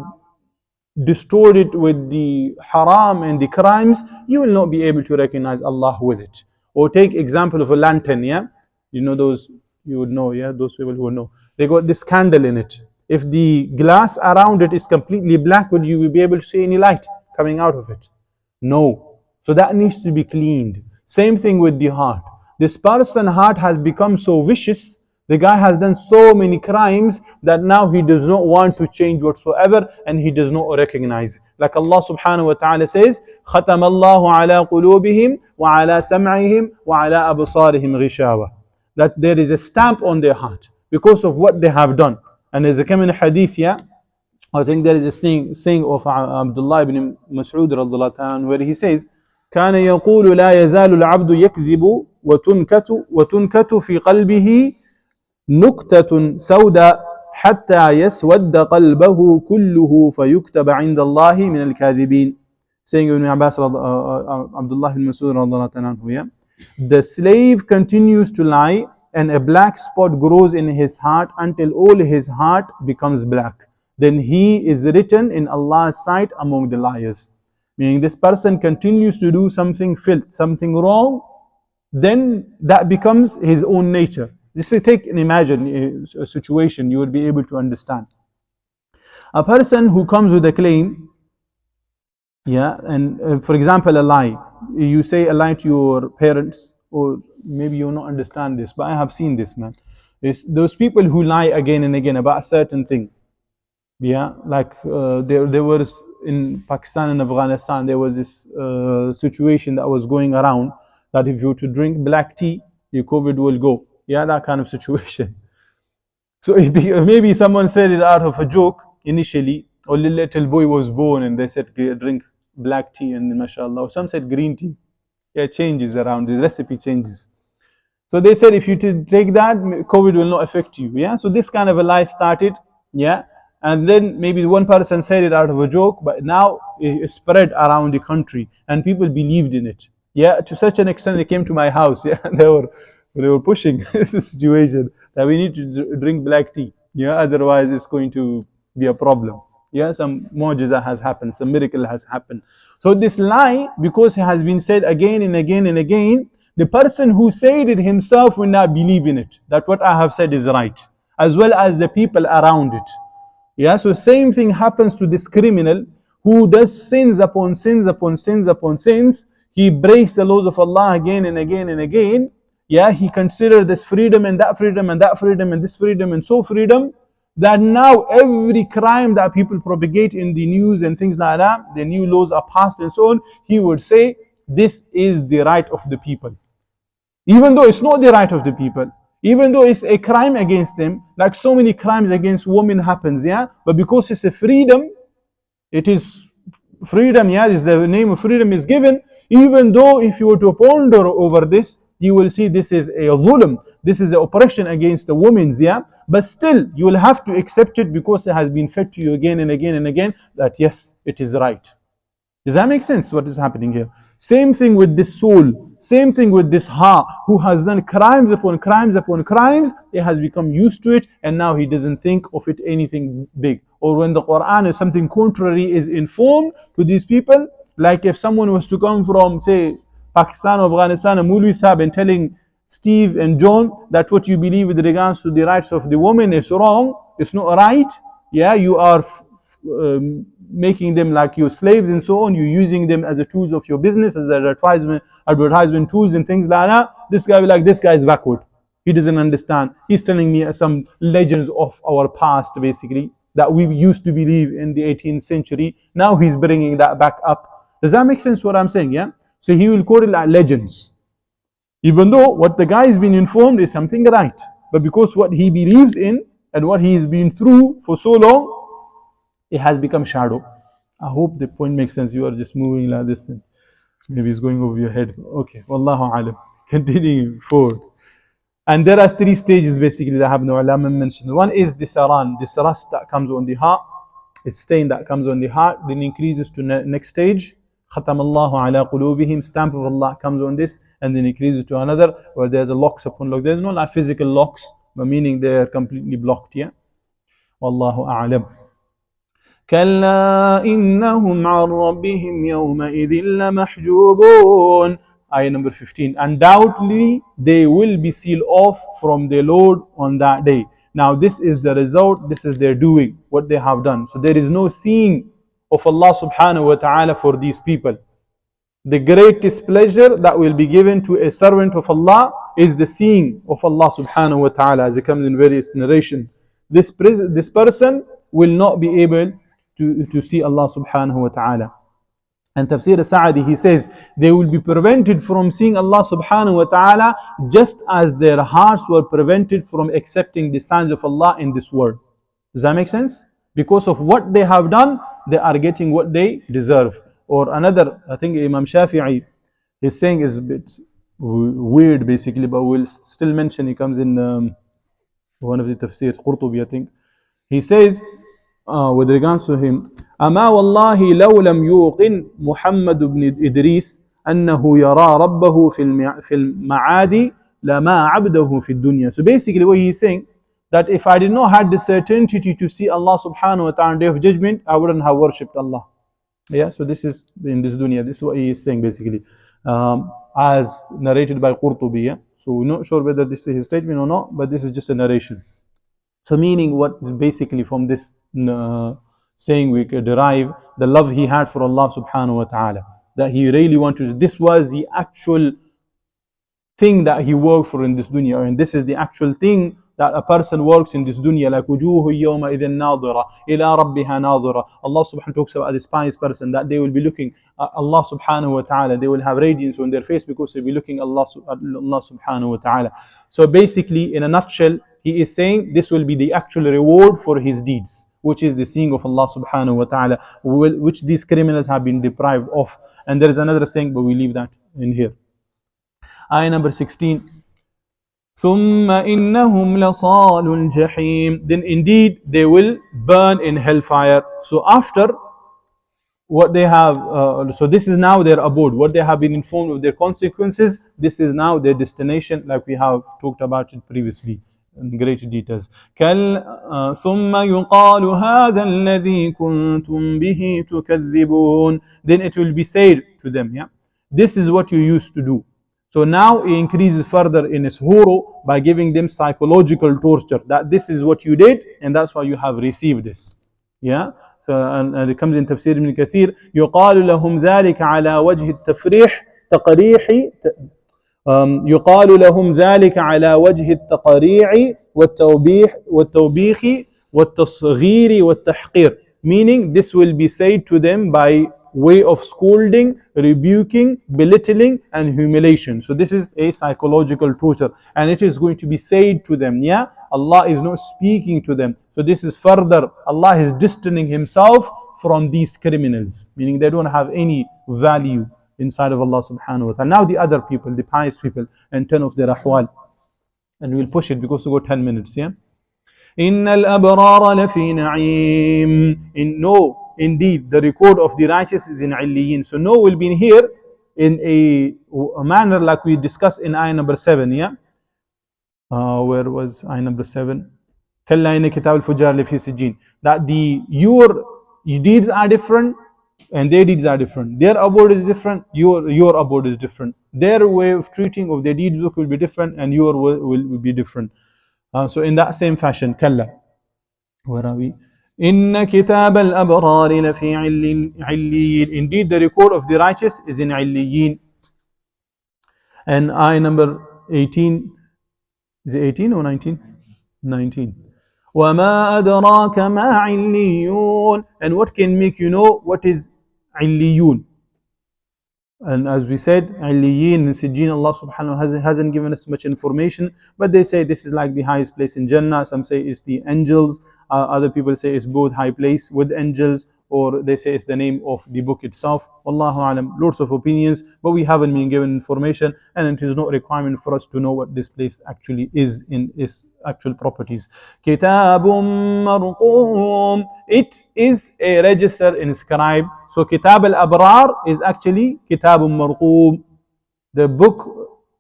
distorted with the haram and the crimes, you will not be able to recognize Allah with it. Or take example of a lantern, yeah? You know those, you would know, yeah? Those people who would know. They got this candle in it. If the glass around it is completely black, will you be able to see any light coming out of it? No. So that needs to be cleaned. Same thing with the heart. This person's heart has become so vicious, the guy has done so many crimes that now he does not want to change whatsoever, and he does not recognize. Like Allah subhanahu wa ta'ala says, خَتَمَ اللَّهُ عَلَىٰ قُلُوبِهِمْ وَعَلَىٰ سَمْعِهِمْ وَعَلَىٰ أَبْصَارِهِمْ غِشَاوَةٌ. That there is a stamp on their heart because of what they have done. And there's a common hadith, yeah? I think there is a saying of Abdullah ibn Mas'ud radiallahu ta'ala where he says, كان يقول لا يزال العبد يكذب وتنكت في قلبه نكتة سوداء حتى يسود قلبه كله فيكتب عند الله من الكاذبين. Saying Ibn Abbas, Abdullah ibn Mas'ud radiallahu ta'ala, yeah? The slave continues to lie and a black spot grows in his heart until all his heart becomes black. Then he is written in Allah's sight among the liars. Meaning this person continues to do something filth, something wrong, then that becomes his own nature. Just take and imagine a situation you would be able to understand. A person who comes with a claim, yeah, and for example, a lie. You say a lie to your parents, or maybe you will not understand this, but I have seen this, man. It's those people who lie again and again about a certain thing. Yeah, like there was in Pakistan and Afghanistan, there was this situation that was going around that if you were to drink black tea, your COVID will go. Yeah, that kind of situation. So maybe someone said it out of a joke initially, or the little boy was born and they said drink black tea, and then mashallah, or some said green tea. Yeah, it changes around, the recipe changes. So they said if you take that, COVID will not affect you. Yeah, so this kind of a lie started. Yeah, and then maybe one person said it out of a joke, but now it spread around the country and people believed in it. Yeah, to such an extent they came to my house. Yeah, they were pushing the situation that we need to drink black tea. Yeah, otherwise it's going to be a problem. Yeah, some mu'jiza has happened, some miracle has happened. So this lie, because it has been said again and again and again, the person who said it himself will not believe in it, that what I have said is right, as well as the people around it. Yeah, so same thing happens to this criminal who does sins upon sins upon sins upon sins. He breaks the laws of Allah again and again and again. Yeah, he considers this freedom and that freedom and that freedom and this freedom and so freedom, that now every crime that people propagate in the news and things like that, the new laws are passed and so on, he would say this is the right of the people. Even though it's not the right of the people, even though it's a crime against them, like so many crimes against women happens, yeah, but because it's a freedom, it is freedom, yeah, is the name of freedom is given. Even though if you were to ponder over this, you will see this is a zulm, this is an oppression against the women, yeah, but still you will have to accept it because it has been fed to you again and again and again that yes, it is right. Does that make sense what is happening here? Same thing with this soul, same thing with this heart, who has done crimes upon crimes upon crimes. He has become used to it and now he doesn't think of it anything big. Or when the Quran or something contrary is informed to these people, like if someone was to come from say Pakistan or Afghanistan, a Mulvi Sahib, and telling Steve and John that what you believe with regards to the rights of the woman is wrong, it's not right. Yeah, you are making them like your slaves and so on. You're using them as a tools of your business, as advertisement tools and things like that. This guy will like, this guy is backward. He doesn't understand. He's telling me some legends of our past, basically, that we used to believe in the 18th century. Now he's bringing that back up. Does that make sense what I'm saying? Yeah. So he will call it like legends, even though what the guy has been informed is something right. But because what he believes in and what he's been through for so long, it has become shadow. I hope the point makes sense. You are just moving like this and maybe it's going over your head. Okay, wallahu alam. Continuing forward. And there are three stages basically that have no ulama mentioned. One is this saran, this rust that comes on the heart. It's stain that comes on the heart, then increases to next stage. Khatam Allahu ala qulubihim, stamp of Allah comes on this, and then increases to another where there's a locks upon lock. There's no like physical locks, but meaning they are completely blocked. Yeah. Wallahu a'lam. كلا إنهم عن ربهم يومئذ لمحجوبون. Ayah number 15. Undoubtedly they will be sealed off from their Lord on that day. Now this is the result, this is their doing, what they have done. So there is no seeing of Allah subhanahu wa ta'ala for these people. The greatest pleasure that will be given to a servant of Allah is the seeing of Allah subhanahu wa ta'ala, as it comes in various narration. This person will not be able to see Allah subhanahu wa ta'ala. And Tafseer Sa'adi, he says, they will be prevented from seeing Allah subhanahu wa ta'ala just as their hearts were prevented from accepting the signs of Allah in this world. Does that make sense? Because of what they have done, they are getting what they deserve. Or another, I think Imam Shafi'i, his saying is a bit weird basically, but we'll still mention. He comes in one of the tafsir, Qurtubi, I think. He says, with regards to him, أما والله لو لم يوقن محمد بن إدريس أنه يرى ربه في المعاد لما عبده في الدنيا. So basically what he's saying, that if I did not have the certainty to see Allah subhanahu wa ta'ala on the day of judgment, I wouldn't have worshipped Allah. Yeah, so this is in this dunya, this is what he is saying basically. As narrated by Qurtubi. Yeah? So we're not sure whether this is his statement or not, but this is just a narration. So meaning what basically from this saying we could derive the love he had for Allah subhanahu wa ta'ala. That he really wanted, this was the actual thing that he worked for in this dunya, and this is the actual thing that a person works in this dunya, like وجوه يومئذ ناظرة إلى ربها ناظرة. Allah subhanahu wa ta'ala talks about this pious person, that they will be looking at Allah subhanahu wa ta'ala, they will have radiance on their face because they'll be looking at Allah subhanahu wa ta'ala. So basically, in a nutshell, he is saying this will be the actual reward for his deeds, which is the seeing of Allah subhanahu wa ta'ala, which these criminals have been deprived of. And there is another saying, but we leave that in here. Ayah number 16. ثُمَّ إِنَّهُمْ لَصَالُ الْجَحِيمِ. Then indeed they will burn in hellfire. So after what they have, so this is now their abode. What they have been informed of their consequences, this is now their destination, like we have talked about it previously in greater details. ثُمَّ يُقَالُ هَذَا الَّذِي كُنْتُمْ بِهِ تُكَذِّبُونَ. Then it will be said to them, yeah, this is what you used to do. So now he increases further in his horror by giving them psychological torture, that this is what you did and that's why you have received this. Yeah. So and it comes in Tafseer ibn Kathir, يقال لهم ذلك على وجه التفريح تقريح يقال لهم ذلك على وجه التقريع والتوبيخ والتصغير والتحقير. Meaning this will be said to them by way of scolding, rebuking, belittling and humiliation. So this is a psychological torture, and it is going to be said to them. Yeah, Allah is not speaking to them. So this is further, Allah is distancing himself from these criminals, meaning they don't have any value inside of Allah subhanahu wa ta'ala. Now the other people, the pious people, and 10 of their ahwal. And we'll push it because we got 10 minutes, yeah? إِنَّ الْأَبْرَارَ لَفِي نَعِيمٍ. No, indeed, the record of the righteous is in Illiyin. So no will be here in a manner like we discussed in ayah number 7, yeah? Where was ayah number 7? كَلَّا إِنَّ كِتَابَ الْفُجَّارِ لَفِي سِجِّينٍ. That your deeds are different and their deeds are different. Their abode is different, your abode is different. Their way of treating of their deeds will be different and your will be different. So in that same fashion, كلا. Where are we? إن كتاب الأبرار لفي عليين. Indeed the record of the righteous is in عليين. And ayah number 18, is it 18 or 19? 19. وَمَا أَدْرَاكَ مَا عِلِّيُّونَ. And what can make you know what is عِلِّيُّون? And as we said, Aliyin and Sijjin, Allah subhanahu wa ta'ala hasn't given us much information, but they say this is like the highest place in Jannah. Some say it's the angels, other people say it's both high place with angels, or they say it's the name of the book itself. Wallahu alam, lots of opinions, but we haven't been given information, and it is not a requirement for us to know what this place actually is in its actual properties. Kitabun marqum. It is a register inscribed. So Kitab al-Abrar is actually Kitabun marqum. The book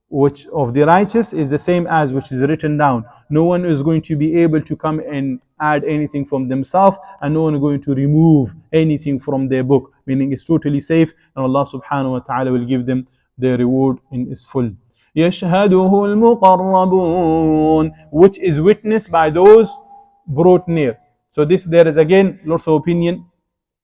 which of the righteous is the same as which is written down. No one is going to be able to come and add anything from themselves, and no one is going to remove anything from their book, meaning it's totally safe, and Allah subhanahu wa ta'ala will give them their reward in its full. يَشْهَدُهُ الْمُقَرَّبُونَ, which is witnessed by those brought near. So there is again lots of opinion.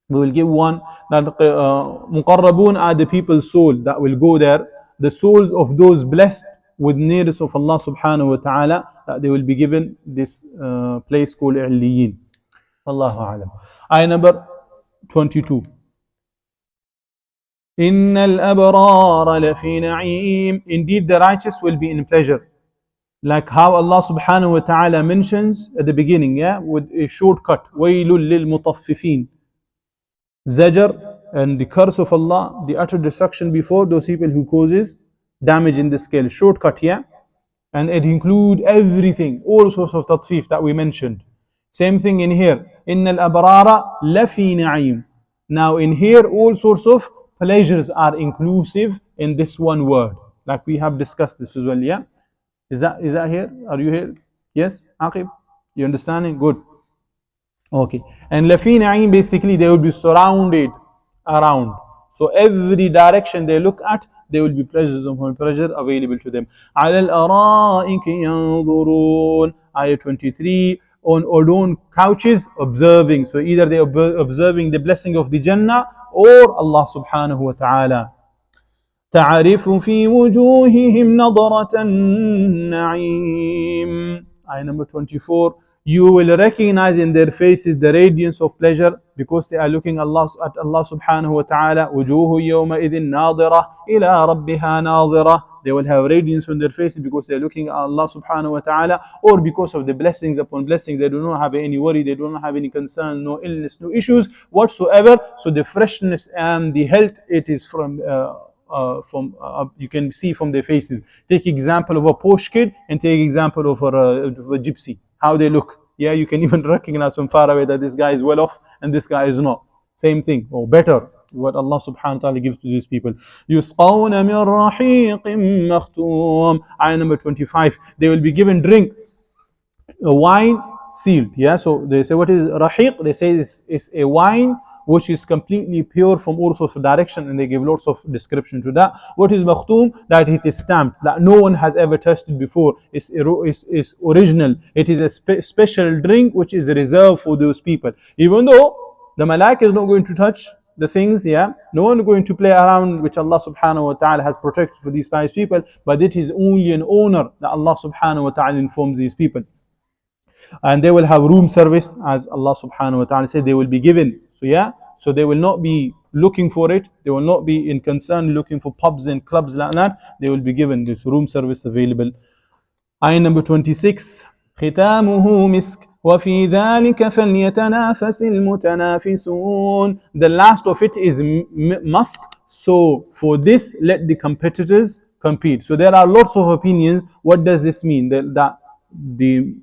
We will give one, that Muqarrabun are the people's soul that will go there, the souls of those blessed with nearness of Allah subhanahu wa ta'ala, that they will be given this place called Illiyin. Allahu alam. Ayah number 22. إِنَّ الْأَبْرَارَ لَفِي نَعِيمٍ. Indeed the righteous will be in pleasure. Like how Allah subhanahu wa ta'ala mentions at the beginning, yeah, with a shortcut, وَيْلٌ لِلْمُطَفِّفِينَ. Zajar and the curse of Allah, the utter destruction before those people who causes damage in the scale. Shortcut, yeah? And it include everything, all sorts of tatfif that we mentioned. Same thing in here. إِنَّ الْأَبْرَارَ لَفِي نَعِيمٍ. Now in here, all sorts of pleasures are inclusive in this one word. Like we have discussed this as well, yeah? Is that here? Are you here? Yes, Aqib? You understanding? Good. Okay. And lafi na'im, basically they will be surrounded around. So every direction they look at, there will be pleasures upon pleasure available to them. عَلَى الْأَرَائِكِ يَنظُرُونَ. Ayah 23. On adorned couches, observing. So either they are observing the blessing of the Jannah or Allah subhanahu wa ta'ala. تعرف في وجوههم نظرة النعيم. Ayah number 24. You will recognize in their faces the radiance of pleasure because they are looking at Allah subhanahu wa ta'ala. وجوه يومئذ ناظرة إلى ربها ناظرة. They will have radiance on their faces because they are looking at Allah subhanahu wa ta'ala, or because of the blessings upon blessings. They do not have any worry, they do not have any concern, no illness, no issues whatsoever. So the freshness and the health, it is from you can see from their faces. Take example of a posh kid and take example of a gypsy. How they look. Yeah, you can even recognize from far away that this guy is well off and this guy is not. Same thing, or better, what Allah subhanahu wa ta'ala gives to these people. يُسْقَوْنَ مِنْ رَحِيقٍ مَخْتُومٍ. Ayah number 25. They will be given drink, a wine sealed. Yeah, so they say what is rahiq? They say it's a wine which is completely pure from all sorts of direction, and they give lots of description to that. What is makhtoom? That it is stamped, that no one has ever tasted before. It's original. It is a special drink which is reserved for those people. Even though the malaika is not going to touch the things, yeah, no one is going to play around, which Allah subhanahu wa ta'ala has protected for these pious people, but it is only an honor that Allah subhanahu wa ta'ala informs these people. And they will have room service, as Allah subhanahu wa ta'ala said, they will be given. So yeah, so they will not be looking for it, they will not be in concern looking for pubs and clubs like that. They will be given this room service available. Ayah number 26. ختامه مسك وفي ذلك فليتنافس المتنافسون. The last of it is musk. So for this, let the competitors compete. So there are lots of opinions. What does this mean? That the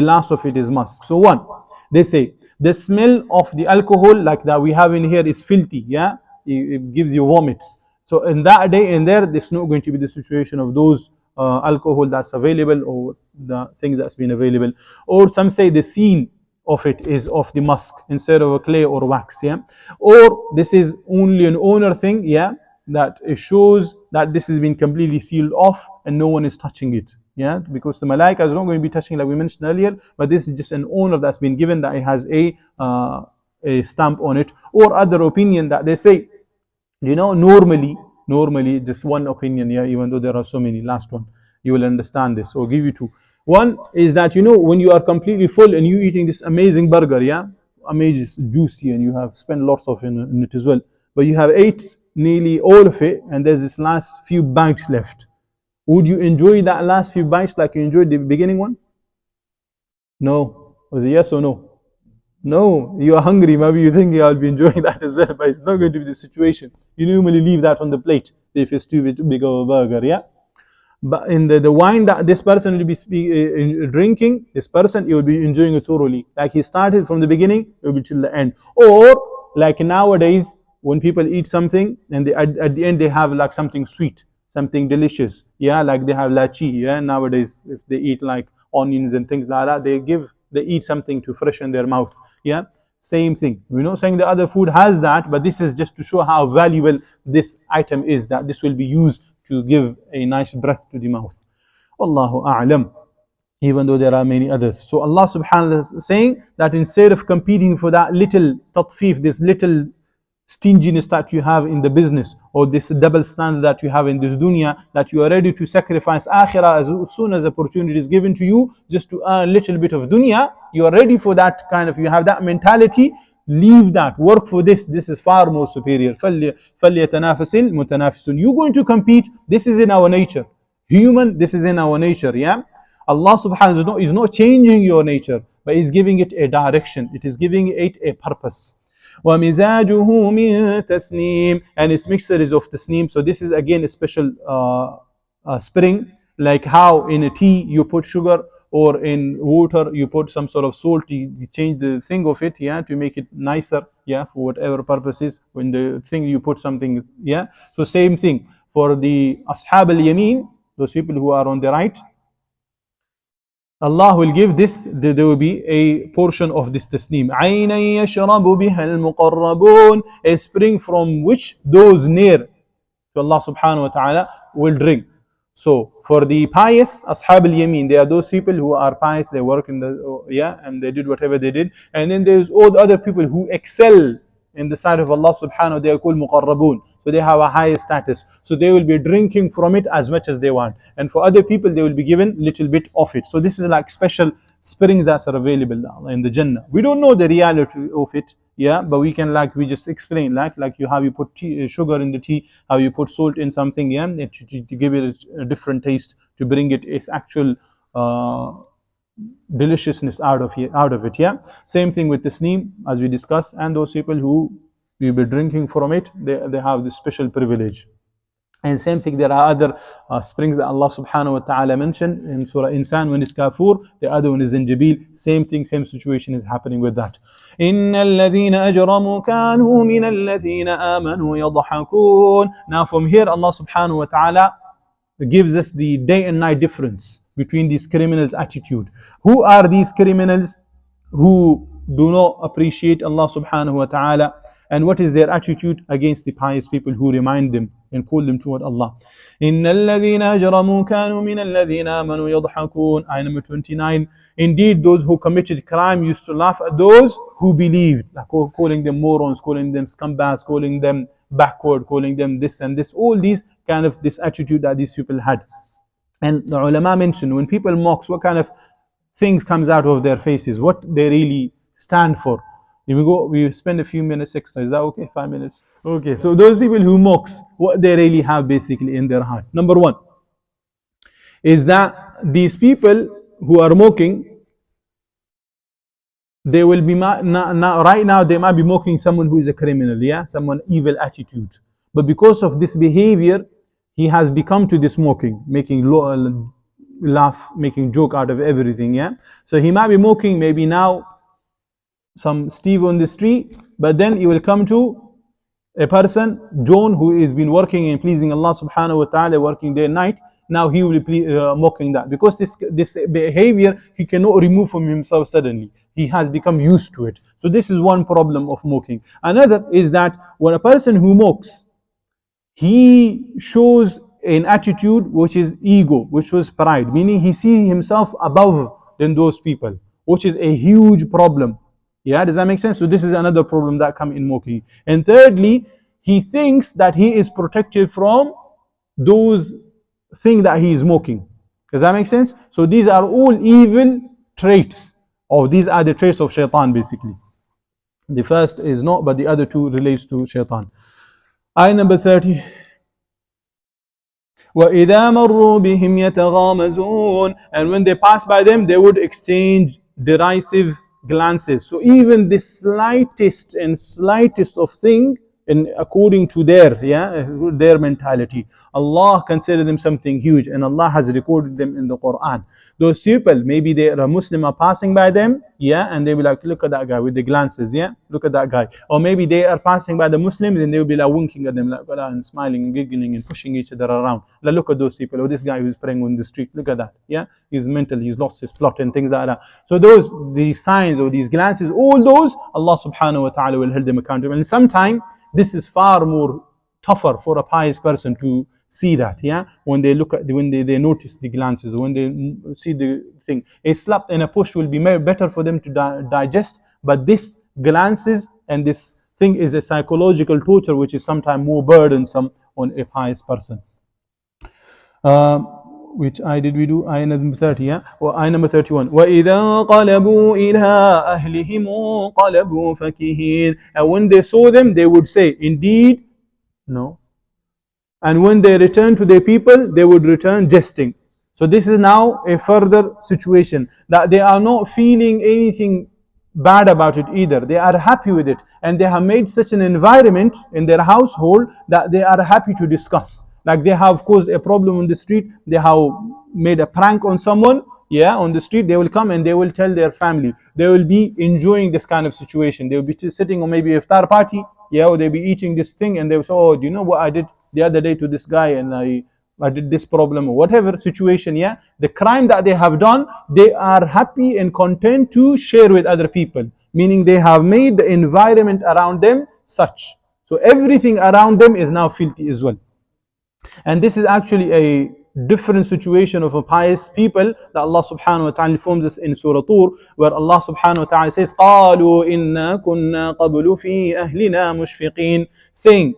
last of it is musk. So one, they say the smell of the alcohol like that we have in here is filthy. Yeah, it gives you vomits. So in that day and there's not going to be the situation of those alcohol that's available, or the thing that's been available. Or some say the seal of it is of the musk instead of a clay or wax. Yeah, or this is only an honor thing. Yeah, that it shows that this has been completely sealed off and no one is touching it. Yeah, because the malaika is not going to be touching, like we mentioned earlier, but this is just an honor that's been given, that it has a stamp on it. Or other opinion that they say, normally just one opinion, yeah, even though there are so many. Last one, you will understand this, so I'll give you two. One is that, when you are completely full and you eating this amazing burger, yeah, amazing, juicy, and you have spent lots of in it as well, but you have ate nearly all of it and there's this last few bites left. Would you enjoy that last few bites like you enjoyed the beginning one? No. Was it yes or no? No. You are hungry. Maybe you think, I'll be enjoying that as well, but it's not going to be the situation. You normally leave that on the plate if it's too big of a burger, yeah? But in the wine that this person will be drinking, this person, he will be enjoying it thoroughly. Like he started from the beginning, it will be till the end. Or like nowadays, when people eat something and at the end they have like something sweet, something delicious, yeah, like they have lachi, yeah, nowadays if they eat like onions and things like that, they eat something to freshen their mouth, yeah. Same thing, we're not saying the other food has that, but this is just to show how valuable this item is, that this will be used to give a nice breath to the mouth. Wallahu a'lam, even though there are many others. So Allah subhanahu wa ta'ala is saying that instead of competing for that little tatfif, this little stinginess that you have in the business, or this double standard that you have in this dunya, that you are ready to sacrifice akhirah as soon as opportunity is given to you just to earn a little bit of dunya, you are ready for that kind of, you have that mentality, leave that, work for this is far more superior. فَلْيَتَنَافَسِ الْمُتَنَافِسُونَ. You're going to compete, this is in our nature. Human, this is in our nature, yeah? Allah subhanahu wa ta'ala is not changing your nature, but is giving it a direction. It is giving it a purpose. وَمِزَاجُهُ مِن تَسْنِيمٍ, and its mixture is of tasneem. So this is again a special spring, like how in a tea you put sugar, or in water you put some sort of salt, you change the thing of it, yeah, to make it nicer, yeah, for whatever purposes. When the thing you put something, yeah. So same thing for the ashab al-yamin, those people who are on the right, Allah will give this, there will be a portion of this tasneem. عَيْنًا يَشْرَبُ بِهَا الْمُقَرَّبُونَ, a spring from which those near to Allah subhanahu wa ta'ala will drink. So for the pious, ashab al-yamin, they are those people who are pious, they work in the, yeah, and they did whatever they did. And then there's all the other people who excel in the sight of Allah subhanahu, they are called muqarrabun. So they have a higher status. So they will be drinking from it as much as they want. And for other people, they will be given little bit of it. So this is like special springs that are available in the Jannah. We don't know the reality of it, yeah, but we can, like we just explain, like you have, you put tea, sugar in the tea, how you put salt in something, yeah, to give it a different taste, to bring it its actual deliciousness out of it, yeah. Same thing with the tasneem, as we discussed, and those people who will be drinking from it, they have this special privilege. And same thing, there are other springs that Allah subhanahu wa ta'ala mentioned in Surah Insan when it's Kafur, the other one is in Jabil. Same thing, same situation is happening with that. إِنَّ الَّذِينَ أَجْرَمُوا كَانُوا مِنَ الَّذِينَ آمَنُوا يَضْحَكُونَ. Now from here Allah subhanahu wa ta'ala gives us the day and night difference between these criminals' attitude. Who are these criminals who do not appreciate Allah subhanahu wa ta'ala, and what is their attitude against the pious people who remind them and call them toward Allah? إِنَّ الَّذِينَ أَجْرَمُوا كَانُوا مِنَ الَّذِينَ آمَنُوا يَضْحَكُونَ. Ayah number 29. Indeed, those who committed crime used to laugh at those who believed, like calling them morons, calling them scumbags, calling them backward, calling them this and this, all these kind of this attitude that these people had. And the ulama mentioned, when people mocks, what kind of things comes out of their faces, what they really stand for. We spend a few minutes extra. Is that okay? 5 minutes? Okay, so those people who mocks, what they really have basically in their heart. Number one is that these people who are mocking, they will be, right now they might be mocking someone who is a criminal, yeah, someone evil attitude. But because of this behavior, he has become to this mocking, making laugh, making joke out of everything, yeah. So he might be mocking maybe now some Steve on the street, but then he will come to a person, John, who has been working and pleasing Allah subhanahu wa ta'ala, working day and night. Now he will be mocking that, because this behavior he cannot remove from himself suddenly. He has become used to it. So this is one problem of mocking. Another is that when a person who mocks, he shows an attitude which is ego, which was pride, meaning he sees himself above than those people, which is a huge problem. Yeah, does that make sense? So this is another problem that comes in mocking. And thirdly, he thinks that he is protected from those things that he is mocking. Does that make sense? So these are all evil traits, or these are the traits of shaitan basically. The first is not, but the other two relates to shaitan. Ayah number 30. وَإِذَا مَرُّوا بِهِمْ يَتَغَامَزُونَ. And when they pass by them, they would exchange derisive glances. So even the slightest of thing, and according to their mentality, Allah considered them something huge, and Allah has recorded them in the Quran. Those people, maybe they are a Muslim, are passing by them, yeah, and they will be like, look at that guy with the glances, yeah, look at that guy. Or maybe they are passing by the Muslims and they will be like winking at them, like, and smiling and giggling and pushing each other around. Like, look at those people, or this guy who's praying on the street, look at that, yeah, he's mental, he's lost his plot and things like that. So these signs or these glances, all those, Allah subhanahu wa ta'ala will hold them accountable. And sometimes this is far more tougher for a pious person to see that, yeah, when they look at when they notice the glances, when they see the thing. A slap and a push will be better for them to digest, but this glances and this thing is a psychological torture which is sometimes more burdensome on a pious person. Which ayah did we do? Ayah number 30, yeah? Or ayah number 31. وَإِذَا قَلَبُوا إِلَىٰ أَهْلِهِمْ قَلَبُوا فَكِهِينَ. And when they saw them, they would say, indeed, no. And when they return to their people, they would return jesting. So this is now a further situation that they are not feeling anything bad about it either. They are happy with it, and they have made such an environment in their household that they are happy to discuss. Like they have caused a problem on the street, they have made a prank on someone, yeah, on the street, they will come and they will tell their family. They will be enjoying this kind of situation. They will be sitting on maybe a iftar party, yeah, or they'll be eating this thing, and they will say, oh, do you know what I did the other day to this guy, and I did this problem, or whatever situation, yeah, the crime that they have done, they are happy and content to share with other people, meaning they have made the environment around them such. So everything around them is now filthy as well. And this is actually a different situation of a pious people that Allah subhanahu wa ta'ala informs us in Surah Tur, where Allah subhanahu wa ta'ala says, قَالُوا إِنَّا كُنَّا قَبْلُ فِي أَهْلِنَا مُشْفِقِينَ, saying,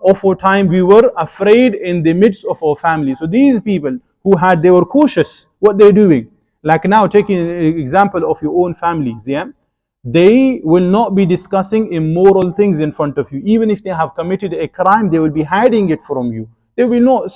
aforetime we were afraid in the midst of our family. So these people they were cautious what they're doing. Like now, taking an example of your own families, yeah, they will not be discussing immoral things in front of you. Even if they have committed a crime, they will be hiding it from you. They will not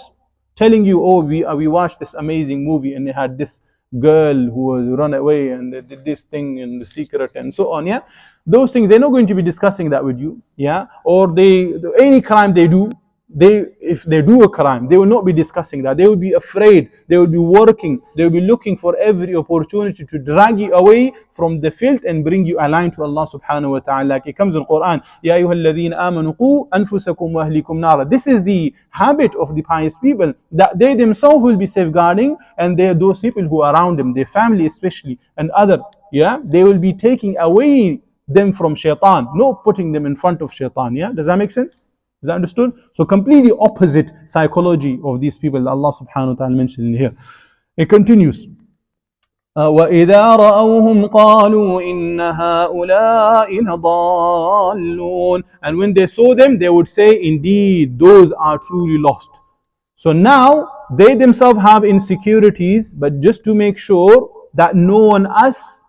telling you, oh, we watched this amazing movie and they had this girl who was run away and they did this thing in the secret and so on, yeah. Those things, they're not going to be discussing that with you, yeah. Or any crime they do, if they do a crime, they will not be discussing that. They will be afraid, they will be working, they will be looking for every opportunity to drag you away from the filth and bring you aligned to Allah subhanahu wa ta'ala. Like it comes in Quran, Ya ayyuhalladhina amanu qu anfusakum wa ahlikum nara. This is the habit of the pious people, that they themselves will be safeguarding, and those people who are around them, their family especially, and other, yeah, they will be taking away them from shaitan, not putting them in front of shaitan, yeah. Does that make sense? Is that understood? So completely opposite psychology of these people that Allah subhanahu wa ta'ala mentioned in here. It continues. وَإِذَا رَأَوْهُمْ قَالُوا إِنَّ هَؤُلَاءِ لَضَالُّونَ. And when they saw them, they would say, indeed, those are truly lost. So now, they themselves have insecurities, but just to make sure that no one else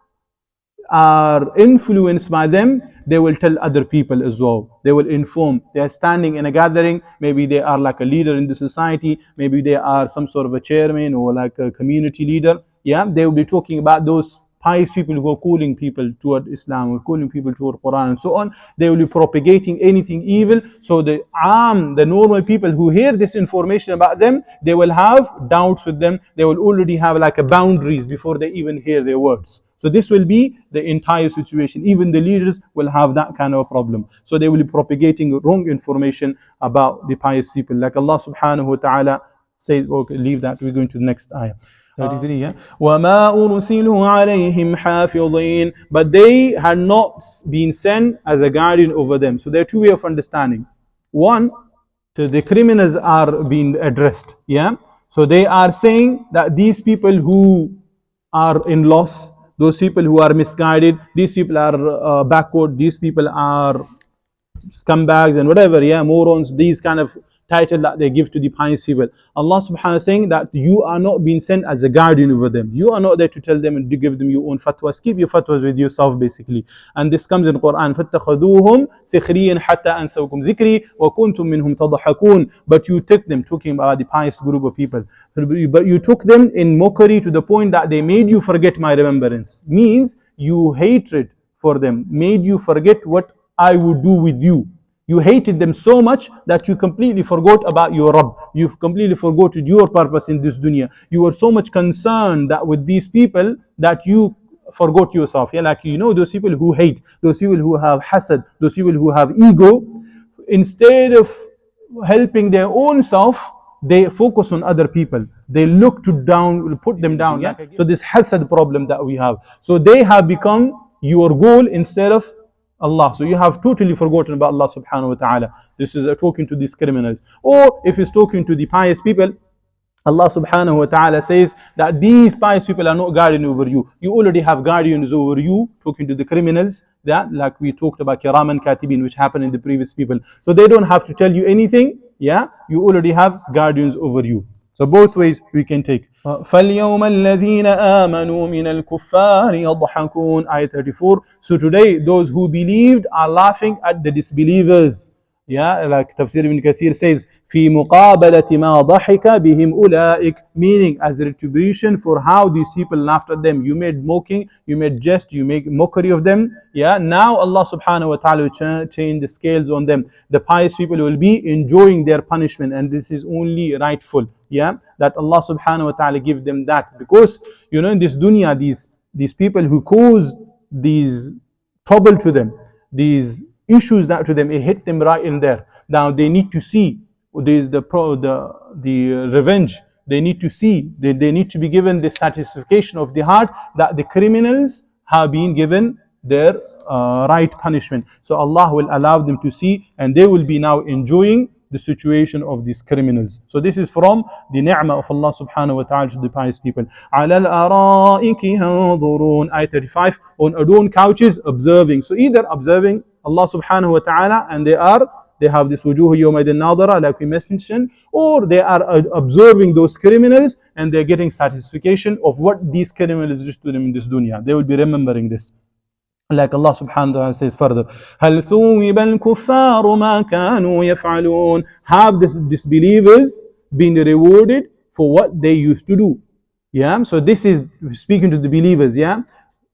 are influenced by them, they will tell other people as well. They will inform. They are standing in a gathering, maybe they are like a leader in the society, maybe they are some sort of a chairman or like a community leader, yeah. They will be talking about those pious people who are calling people toward Islam or calling people toward Quran and so on. They will be propagating anything evil. So the normal people who hear this information about them, they will have doubts with them. They will already have like a boundaries before they even hear their words. So this will be the entire situation. Even the leaders will have that kind of a problem. So they will be propagating wrong information about the pious people. Like Allah subhanahu wa ta'ala says, okay, leave that, we're going to the next ayah. 33, yeah. وَمَا أُرْسِلُوا عَلَيْهِمْ حَافِظِينَ. But they had not been sent as a guardian over them. So there are two ways of understanding. One, the criminals are being addressed, yeah. So they are saying that these people who are in loss, those people who are misguided, these people are backward, these people are scumbags and whatever, yeah, morons, these kind of title that they give to the pious people. Allah subhanahu wa ta'ala is saying that you are not being sent as a guardian over them. You are not there to tell them and to give them your own fatwas. Keep your fatwas with yourself, basically. And this comes in Quran. فَاتَّخَذُوهُمْ سِخْرِيًّا حَتَّى أَنْسَوْكُمْ ذِكْرِي وَكُنْتُمْ مِنْهُمْ تَضْحَكُونَ. But you took them, talking about the pious group of people, but you took them in mockery to the point that they made you forget my remembrance. Means you hatred for them, made you forget what I would do with you. You hated them so much that you completely forgot about your Rabb. You've completely forgotten your purpose in this dunya. You were so much concerned that with these people that you forgot yourself. Yeah, like those people who hate, those people who have hasad, those people who have ego, instead of helping their own self, they focus on other people. They look to put them down. Yeah. So this hasad problem that we have. So they have become your goal instead of Allah. So you have totally forgotten about Allah subhanahu wa ta'ala. This is talking to these criminals. Or if he's talking to the pious people, Allah subhanahu wa ta'ala says that these pious people are not guardian over you. You already have guardians over you, talking to the criminals, that like we talked about kiraman katibin, which happened in the previous people. So they don't have to tell you anything, yeah? You already have guardians over you. So both ways we can take. فَالْيَوْمَ الَّذِينَ آمَنُوا مِنَ الْكُفَّارِ يَضْحَكُونَ. Ayah 34. So today those who believed are laughing at the disbelievers. Yeah, like Tafseer ibn Kathir says, في مقابلة ما ضحك بهم أولئك, meaning as a retribution for how these people laughed at them. You made mocking, you made jest, you make mockery of them. Yeah, now Allah subhanahu wa ta'ala will change the scales on them. The pious people will be enjoying their punishment, and this is only rightful. Yeah, that Allah subhanahu wa ta'ala give them that, because in this dunya, these people who caused these trouble to them, these issues that to them, it hit them right in there. Now they need to see there is the revenge. They need to see, they need to be given the satisfaction of the heart that the criminals have been given their right punishment. So Allah will allow them to see, and they will be now enjoying the situation of these criminals. So this is from the ni'mah of Allah subhanahu wa ta'ala to the pious people. عَلَى الْأَرَائِكِ يَنظُرُونَ, Ayah 35, on adorned couches observing. So either observing Allah subhanahu wa ta'ala, and they have this wujuh yawmaidin nadara, like we mentioned, or they are observing those criminals, and they're getting satisfaction of what these criminals did to them in this dunya. They will be remembering this. Like Allah subhanahu wa ta'ala says further, هَلْ ثُوِّبَ الْكُفَّارُ مَا كَانُوا يَفْعَلُونَ, have the disbelievers been rewarded for what they used to do? Yeah, so this is speaking to the believers. Yeah,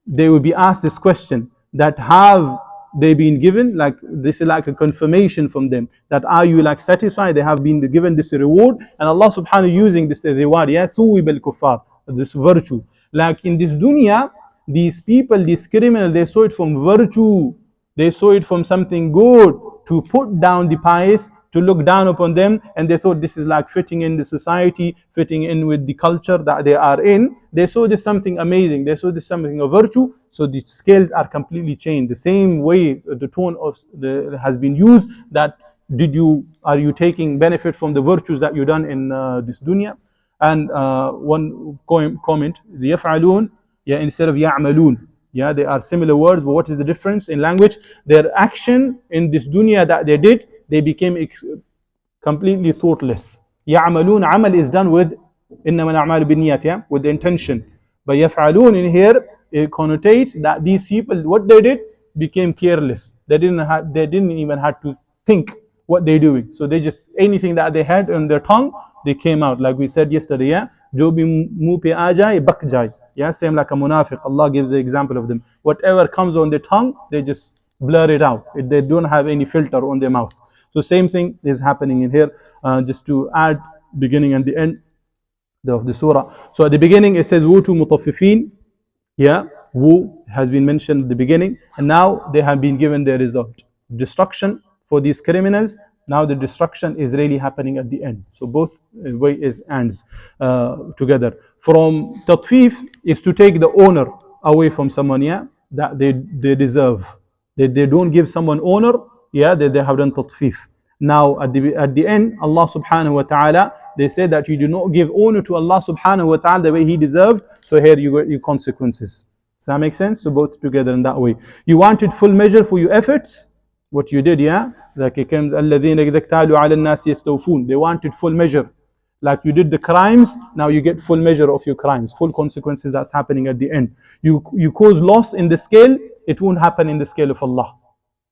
they will be asked this question, that have they been given, like this is like a confirmation from them, that are you like satisfied, they have been given this reward. And Allah subhanahu wa ta'ala using this reward, yeah, ثُوِّبَ الْكُفَّارُ, this virtue. Like in this dunya, these people, these criminals, they saw it from virtue, they saw it from something good, to put down the pious, to look down upon them, and they thought this is like fitting in the society, fitting in with the culture that they are in. They saw this something amazing, they saw this something of virtue. So the scales are completely changed. The same way the tone of has been used, that are you taking benefit from the virtues that you done in this dunya? And one comment, the yaf'alun, yeah, instead of ya'malun. Yeah, they are similar words, but what is the difference in language? Their action in this dunya that they did, they became completely thoughtless. يعملون, amal is done with إنما الأعمال بالنيات, yeah, with the intention. But يفعلون in here, it connotates that these people, what they did became careless. They didn't even have to think what they're doing. So they just, anything that they had on their tongue, they came out. Like we said yesterday, yeah, jo bhi muh pe aa jaye bak jaye. Yeah, same like a munafiq. Allah gives the example of them. Whatever comes on their tongue, they just blur it out. They don't have any filter on their mouth. So same thing is happening in here. Just to add beginning and the end of the surah. So at the beginning it says Wutu Mutaffifin. Yeah, Wu has been mentioned at the beginning, and now they have been given their result. Destruction for these criminals. Now the destruction is really happening at the end. So both way is ends together. From tatfif is to take the honor away from someone, yeah, that they deserve. They don't give someone honor, yeah, they have done tatfif. Now at the end, Allah subhanahu wa ta'ala, they say that you do not give honor to Allah subhanahu wa ta'ala the way He deserved. So here you got your consequences. Does that make sense? So both together in that way. You wanted full measure for your efforts, what you did, yeah? Like it comes, الَّذِينَ إِذَا اكْتَالُوا عَلَى النَّاسِ يَسْتَوْفُونَ. They wanted full measure. Like you did the crimes, now you get full measure of your crimes, full consequences that's happening at the end. You cause loss in the scale, it won't happen in the scale of Allah.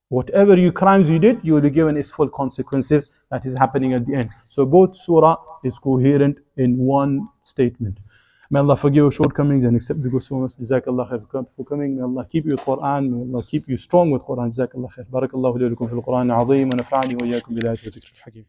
Whatever you crimes you did, you will be given its full consequences that is happening at the end. So both surah is coherent in one statement. May Allah forgive your shortcomings and accept the good from us. Jazakallah khair for coming. May Allah keep you with Quran. May Allah keep you strong with Quran. Jazakallah khair. Barakallahu li wa lakum fil Quran al-azim wa nafa'ani wa iyyakum bil ayati wa dhikril hakim.